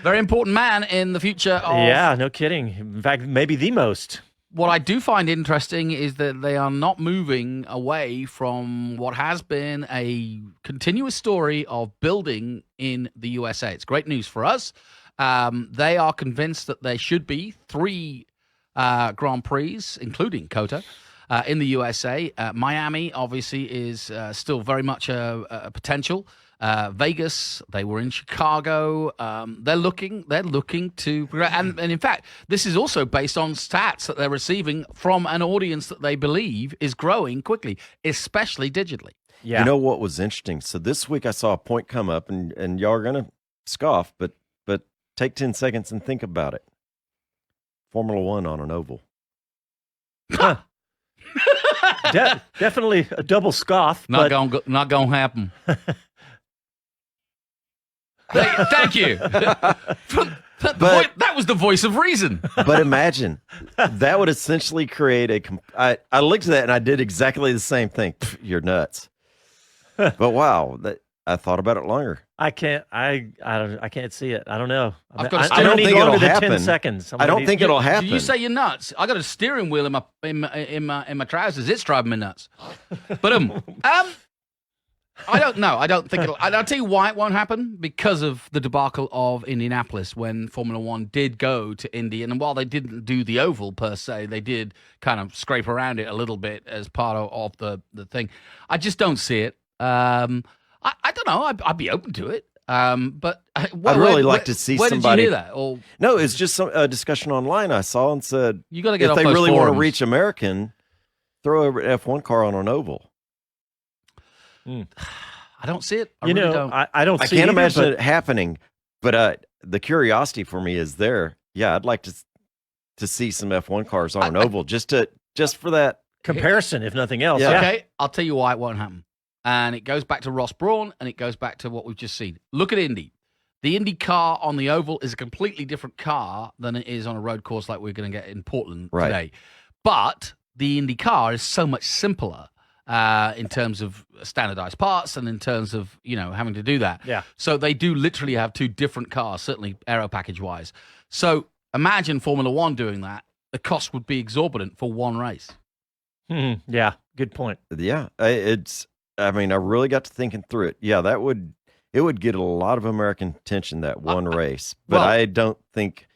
Very important man in the future of... Yeah, no kidding. In fact, maybe the most. What I do find interesting is that they are not moving away from what has been a continuous story of building in the USA. It's great news for us. They are convinced that there should be 3 Grand Prix, including COTA, in the USA. Miami, obviously, is still very much a potential. Vegas, they were in Chicago. They're looking to progress. And in fact, this is also based on stats that they're receiving from an audience that they believe is growing quickly, especially digitally. Yeah. You know what was interesting? So this week I saw a point come up, and y'all are going to scoff, but take 10 seconds and think about it. Formula One on an oval. Definitely a double scoff. Not gonna happen. Thank you. That was the voice of reason. But imagine, that would essentially create I looked at that and I did exactly the same thing. Pff, you're nuts. But wow, I thought about it longer. I can't see it. I don't know. I've got a I don't need think longer it'll than happen. 10 seconds. I don't think it'll happen. Do you say you're nuts? I got a steering wheel in my trousers. It's driving me nuts. But I don't know. I don't think it'll. I'll tell you why it won't happen, because of the debacle of Indianapolis when Formula One did go to Indy, and while they didn't do the oval per se, they did kind of scrape around it a little bit as part of the thing. I just don't see it. I don't know. I'd be open to it. But I'd really like to see where somebody. Did you hear that? Or no, it's just a discussion online I saw and said you got to get if off they those really want to forums. reach American, throw an F1 car on an oval. I don't see it. I you really know, don't. I don't. I see can't either, imagine but it happening. But the curiosity for me is there. Yeah, I'd like to see some F1 cars on an oval just for that comparison, if nothing else. Yeah. Yeah. Okay, I'll tell you why it won't happen. And it goes back to Ross Brawn, and it goes back to what we've just seen. Look at Indy. The Indy car on the oval is a completely different car than it is on a road course like we're going to get in Portland today. But the Indy car is so much simpler in terms of standardized parts and in terms of, having to do that. Yeah. So they do literally have 2 different cars, certainly aero package-wise. So imagine Formula One doing that. The cost would be exorbitant for one race. Yeah, good point. Yeah, I really got to thinking through it. Yeah, it would get a lot of American attention, that one race. But I don't think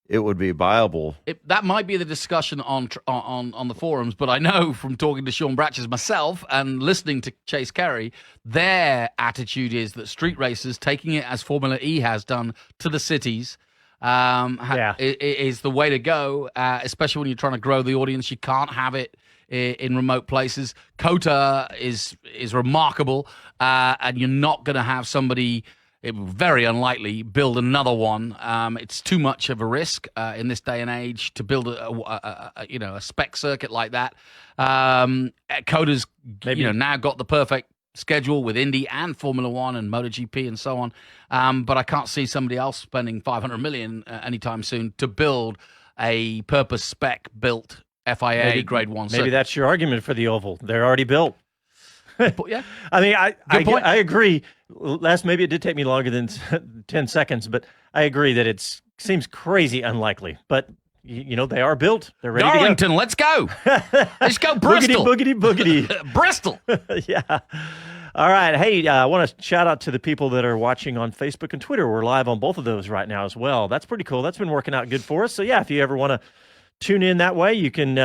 it would be viable. That might be the discussion on the forums, but I know from talking to Sean Bratches myself and listening to Chase Carey, their attitude is that street racers, taking it as Formula E has done to the cities, is the way to go, especially when you're trying to grow the audience. You can't have it in remote places. COTA is remarkable, and you're not going to have somebody, very unlikely, build another one. It's too much of a risk in this day and age to build a spec circuit like that. COTA's now got the perfect schedule with Indy and Formula One and MotoGP and so on. But I can't see somebody else spending $500 million anytime soon to build a purpose spec built FIA Grade 1 circuit. Maybe that's your argument for the oval. They're already built. Yeah. I mean, I agree. Maybe it did take me longer than 10 seconds, but I agree that it seems crazy unlikely. But, they are built. They're ready Darlington, to go. let's go. Let's go, Bristol. Boogity. Bristol. Yeah. All right. Hey, I want to shout out to the people that are watching on Facebook and Twitter. We're live on both of those right now as well. That's pretty cool. That's been working out good for us. So, yeah, if you ever want to tune in that way, you can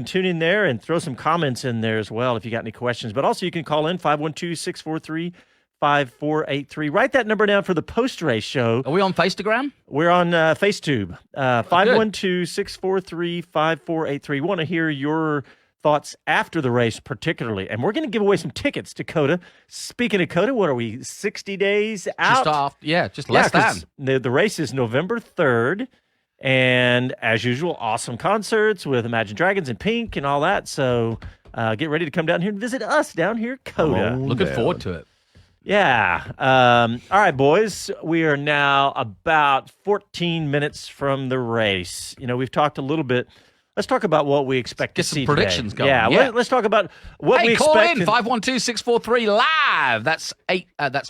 tune in there and throw some comments in there as well if you got any questions. But also you can call in 512-643 5483. Write that number down for the post-race show. Are we on Facegram? We're on FaceTube. 512-643-5483. Want to hear your thoughts after the race particularly. And we're going to give away some tickets to COTA. Speaking of COTA, what are we, 60 days out? Just less than. The race is November 3rd. And as usual, awesome concerts with Imagine Dragons and Pink and all that. So get ready to come down here and visit us down here at COTA. Looking forward to it. Yeah. All right, boys. We are now about 14 minutes from the race. We've talked a little bit. Let's talk about what we expect to see today. Get some predictions going. Yeah. Let's talk about what we expect. Hey, call in 512-643-LIVE. That's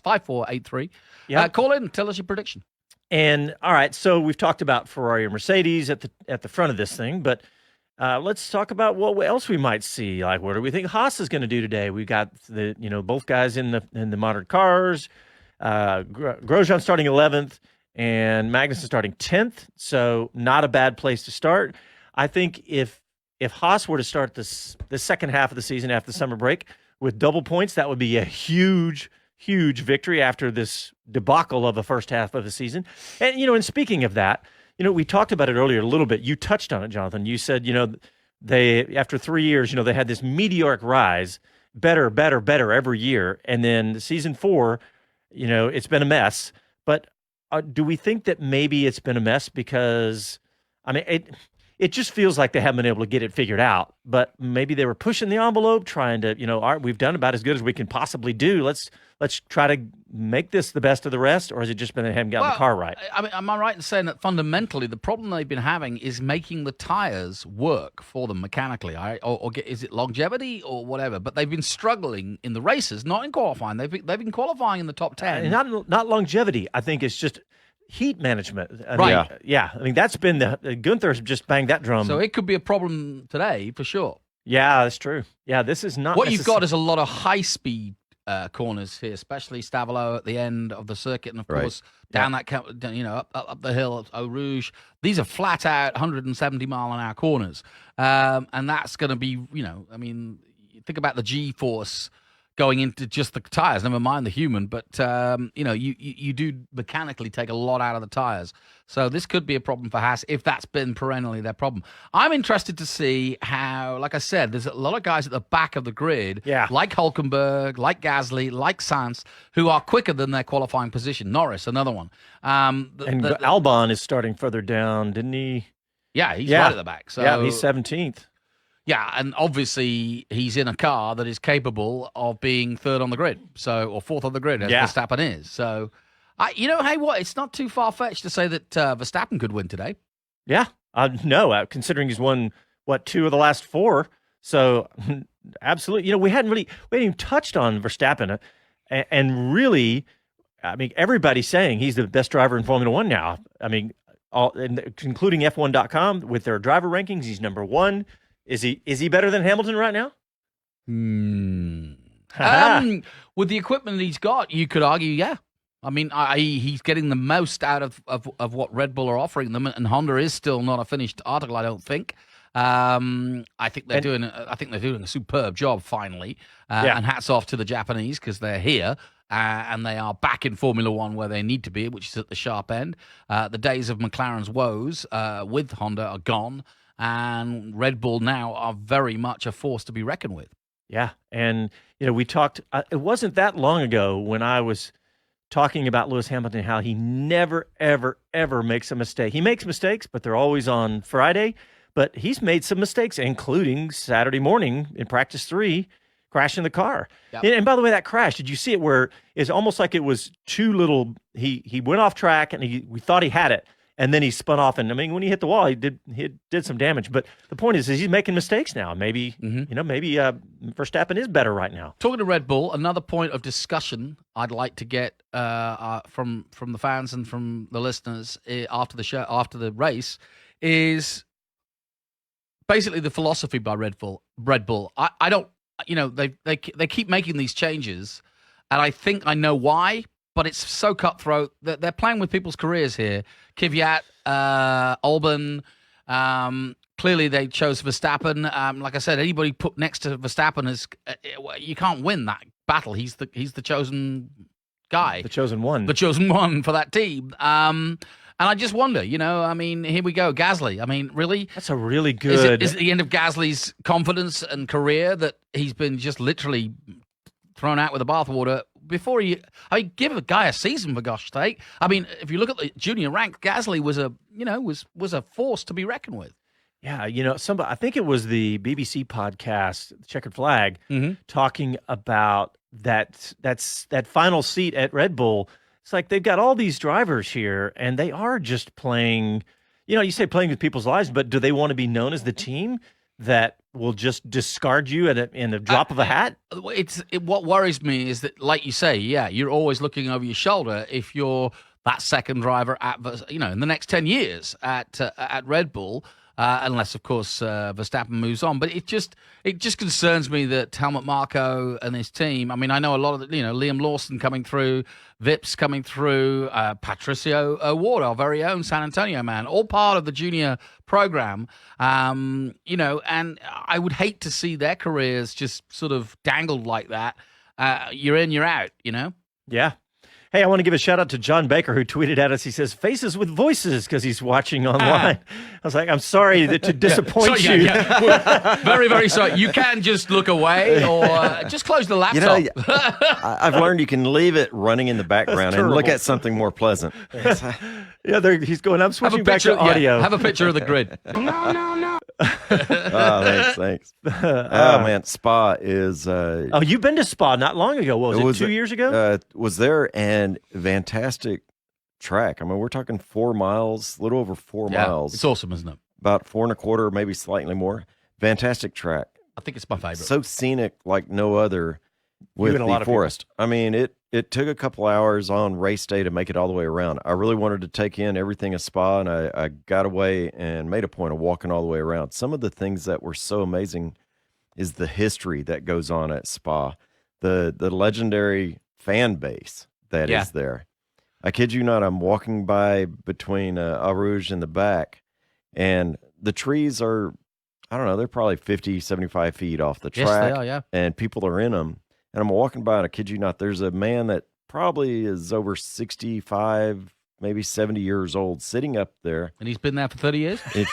5483. Yeah. Call in and tell us your prediction. And all right, so we've talked about Ferrari or Mercedes at the front of this thing, but let's talk about what else we might see. Like, what do we think Haas is going to do today? We've got both guys in the modern cars. Grosjean starting 11th and Magnussen starting 10th. So not a bad place to start. I think if Haas were to start the second half of the season after the summer break with double points, that would be a huge victory after this debacle of the first half of the season. And, and speaking of that, we talked about it earlier a little bit. You touched on it, Jonathan. You said, they, after 3 years, they had this meteoric rise, better every year. And then season 4, it's been a mess. But do we think that maybe it's been a mess because, it just feels like they haven't been able to get it figured out, but maybe they were pushing the envelope, trying to, all right, we've done about as good as we can possibly do. Let's try to make this the best of the rest, or has it just been they haven't gotten the car right? Am I right in saying that fundamentally the problem they've been having is making the tires work for them mechanically, or is it longevity or whatever? But they've been struggling in the races, not in qualifying. They've been qualifying in the top 10. Not longevity. I think it's just heat management. Right. That's been Gunther's just banged that drum. So it could be a problem today for sure. Yeah, that's true. Yeah, this is not what you've got is a lot of high-speed corners here, especially Stavelot at the end of the circuit, and of course down that up the hill at Eau Rouge. These are flat-out 170-mile-an-hour corners, and that's going to be, think about the G-force going into just the tires, never mind the human, but you do mechanically take a lot out of the tires. So this could be a problem for Haas if that's been perennially their problem. I'm interested to see how, like I said, there's a lot of guys at the back of the grid, like Hlkenberg, like Gasly, like Sainz, who are quicker than their qualifying position. Norris, another one. Albon is starting further down, didn't he? Yeah, he's right at the back. So he's 17th. Yeah, and obviously he's in a car that is capable of being third on the grid, or fourth on the grid, as Verstappen is. So, it's not too far-fetched to say that Verstappen could win today. Yeah, no, considering he's won, 2 of the last 4. So, absolutely. We hadn't even touched on Verstappen. And really, everybody's saying he's the best driver in Formula One now. Including F1.com, with their driver rankings, he's number 1. Is he better than Hamilton right now? With the equipment he's got, you could argue, yeah. He's getting the most out of what Red Bull are offering them, and Honda is still not a finished article, I don't think. I think they're doing a superb job finally, and hats off to the Japanese because they're here. And they are back in Formula One where they need to be, which is at the sharp end. The days of McLaren's woes with Honda are gone. And Red Bull now are very much a force to be reckoned with. Yeah, and we talked. It wasn't that long ago when I was talking about Lewis Hamilton, how he never, ever, ever makes a mistake. He makes mistakes, but they're always on Friday. But he's made some mistakes, including Saturday morning in practice 3, crashing the car. Yep. And by the way, that crash, did you see it? Where it's almost like it was too little. He went off track, and we thought he had it. And then he spun off, and when he hit the wall, he did some damage. But the point is he's making mistakes now. Maybe Verstappen is better right now. Talking to Red Bull, another point of discussion I'd like to get from the fans and from the listeners after the race, is basically the philosophy by Red Bull. I don't, they keep making these changes, and I think I know why. But it's so cutthroat that they're playing with people's careers here. Kvyat, Albon, clearly they chose Verstappen. Like I said, anybody put next to Verstappen you can't win that battle. He's the chosen guy. The chosen one. The chosen one for that team. And I just wonder, I mean, here we go, Gasly. I mean, really? That's a really good... Is it the end of Gasly's confidence and career that he's been just literally thrown out with the bathwater before give a guy a season, for gosh sake. I mean, if you look at the junior rank, Gasly was a force to be reckoned with. Yeah, I think it was the BBC podcast, Checkered Flag, talking about that final seat at Red Bull. It's like they've got all these drivers here, and they are just playing. You say playing with people's lives, but do they want to be known as the team that will just discard you in a drop of a hat? What worries me is that, like you say, you're always looking over your shoulder if you're that second driver in the next 10 years at Red Bull. Unless, of course, Verstappen moves on. But it just concerns me that Helmut Marko and his team, I mean, I know a lot of Liam Lawson coming through, Vips coming through, Patricio Ward, our very own San Antonio man, all part of the junior program, and I would hate to see their careers just sort of dangled like that. You're in, you're out, Yeah. Hey, I want to give a shout out to John Baker, who tweeted at us. He says, "Faces with voices," because he's watching online. I was like, I'm sorry to disappoint you. Very, very sorry. You can just look away or just close the laptop. I've learned you can leave it running in the background and look at something more pleasant. He's going, I'm switching back to audio. Have a picture of the grid. No. Oh, thanks. Oh, man, Spa is... you've been to Spa not long ago. What was it 2 years ago? Was there, and fantastic track. I mean, we're talking 4 miles, a little over 4 miles. It's awesome, isn't it? About 4.25, maybe slightly more. Fantastic track. I think it's my favorite. So scenic like no other with the forest. I mean, it took a couple hours on race day to make it all the way around. I really wanted to take in everything at Spa, and I got away and made a point of walking all the way around. Some of the things that were so amazing is the history that goes on at Spa, the legendary fan base that is there. I kid you not, I'm walking by between Eau Rouge and the back, and the trees are, I don't know, they're probably 50, 75 feet off the track. Yes, they are, yeah. And people are in them. And I'm walking by, and I kid you not, there's a man that probably is over 65, maybe 70 years old, sitting up there. And he's been there for 30 years? Maybe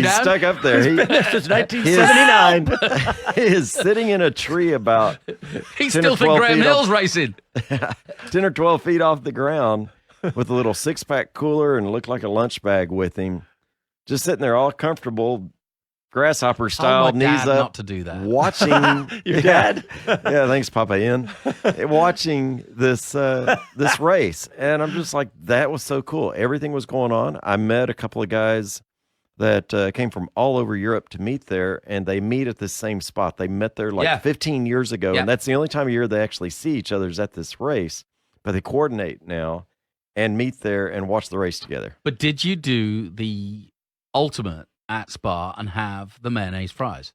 he's stuck up there. He's been there since 1979. He is sitting in a tree about He still thinks Graham Hill's racing. 10 or 12 feet off the ground with a little six-pack cooler and looked like a lunch bag with him. Just sitting there all comfortable, grasshopper style, knees up, not to do that. Watching your dad. Yeah, thanks, Papa Ian. Watching this race, and I'm just like, that was so cool. Everything was going on. I met a couple of guys that came from all over Europe to meet there, and they meet at the same spot. They met there 15 years ago, and that's the only time of year they actually see each other is at this race. But they coordinate now and meet there and watch the race together. But did you do the ultimate at Spa and have the mayonnaise fries?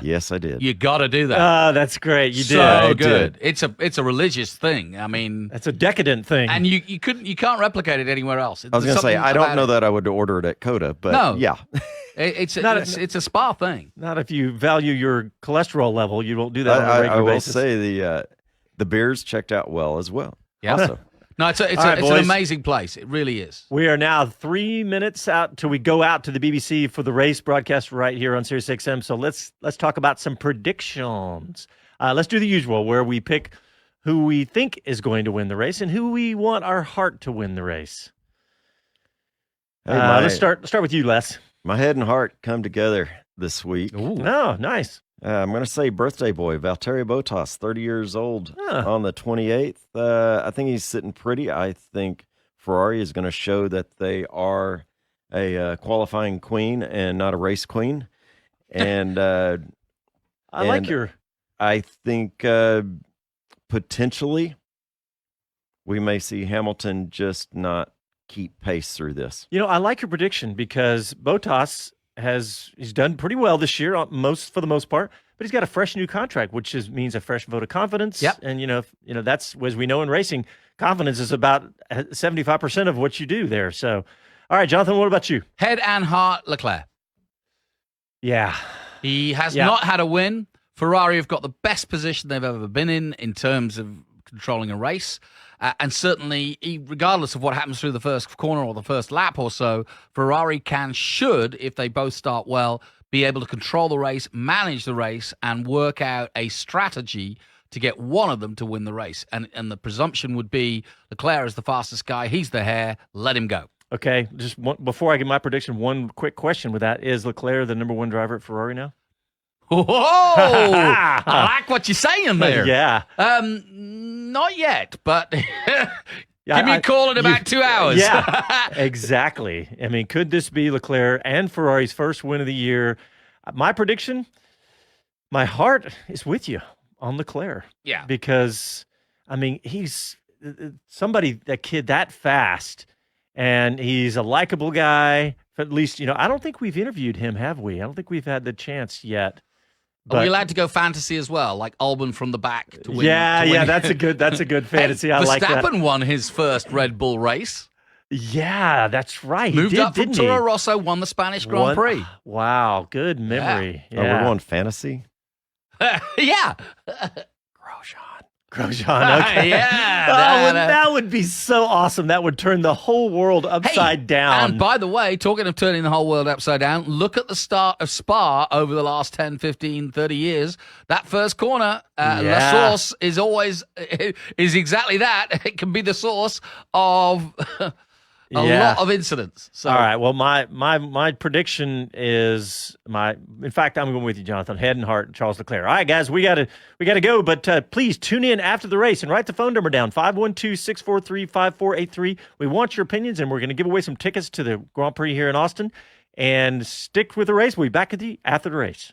Yes, I did. You got to do that. That's great. You did. So good. It's a religious thing. I mean, it's a decadent thing, and you can't replicate it anywhere else. I was going to say, I don't know that I would order it at Coda, but no. Yeah, it's a Spa thing. Not if you value your cholesterol level, you won't do that on a regular basis. I will say the beers checked out well as well. Yeah. Also. No, it's an amazing place. It really is. We are now 3 minutes out till we go out to the BBC for the race broadcast right here on SiriusXM. So let's talk about some predictions. Let's do the usual, where we pick who we think is going to win the race and who we want our heart to win the race. Hey, let's start with you, Les. My head and heart come together this week. Ooh. Oh, nice. I'm going to say birthday boy, Valtteri Bottas, 30 years old on the 28th. I think he's sitting pretty. I think Ferrari is going to show that they are a qualifying queen and not a race queen. And I think potentially we may see Hamilton just not keep pace through this. I like your prediction because Bottas he's done pretty well this year for the most part, but he's got a fresh new contract, which means a fresh vote of confidence. Yep. And that's, as we know in racing, confidence is about 75% of what you do there. So, all right, Jonathan, what about you? Head and heart, Leclerc. Yeah. He has not had a win. Ferrari have got the best position they've ever been in terms of controlling a race. And certainly, regardless of what happens through the first corner or the first lap or so, Ferrari should, if they both start well, be able to control the race, manage the race, and work out a strategy to get one of them to win the race. And the presumption would be Leclerc is the fastest guy. He's the hare. Let him go. Okay, before I get my prediction, one quick question with that. Is Leclerc the number one driver at Ferrari now? Whoa! I like what you're saying there. Yeah. Not yet, but give me a call in about 2 hours. Yeah, exactly. I mean, could this be Leclerc and Ferrari's first win of the year? My prediction, my heart is with you on Leclerc. Yeah. Because, I mean, he's that kid that fast, and he's a likable guy. At least, I don't think we've interviewed him, have we? I don't think we've had the chance yet. Are we allowed to go fantasy as well, like Albon from the back to win? Yeah, that's a good fantasy. I like that. Verstappen won his first Red Bull race. Yeah, that's right. Moved up from Toro Rosso, won the Spanish Grand Prix. Wow, good memory. Yeah. We're going fantasy? Yeah. Grosjean, okay. Yeah. That would be so awesome. That would turn the whole world upside down. And by the way, talking of turning the whole world upside down, look at the start of Spa over the last 10, 15, 30 years. That first corner, La Source is exactly that. It can be the source of a lot of incidents. So. All right. Well, my prediction is in fact, I'm going with you, Jonathan. Head and heart, Charles Leclerc. All right, guys, we gotta go. But please tune in after the race and write the phone number down 512-643-5483. We want your opinions, and we're going to give away some tickets to the Grand Prix here in Austin. And stick with the race. We'll be back with you after the race.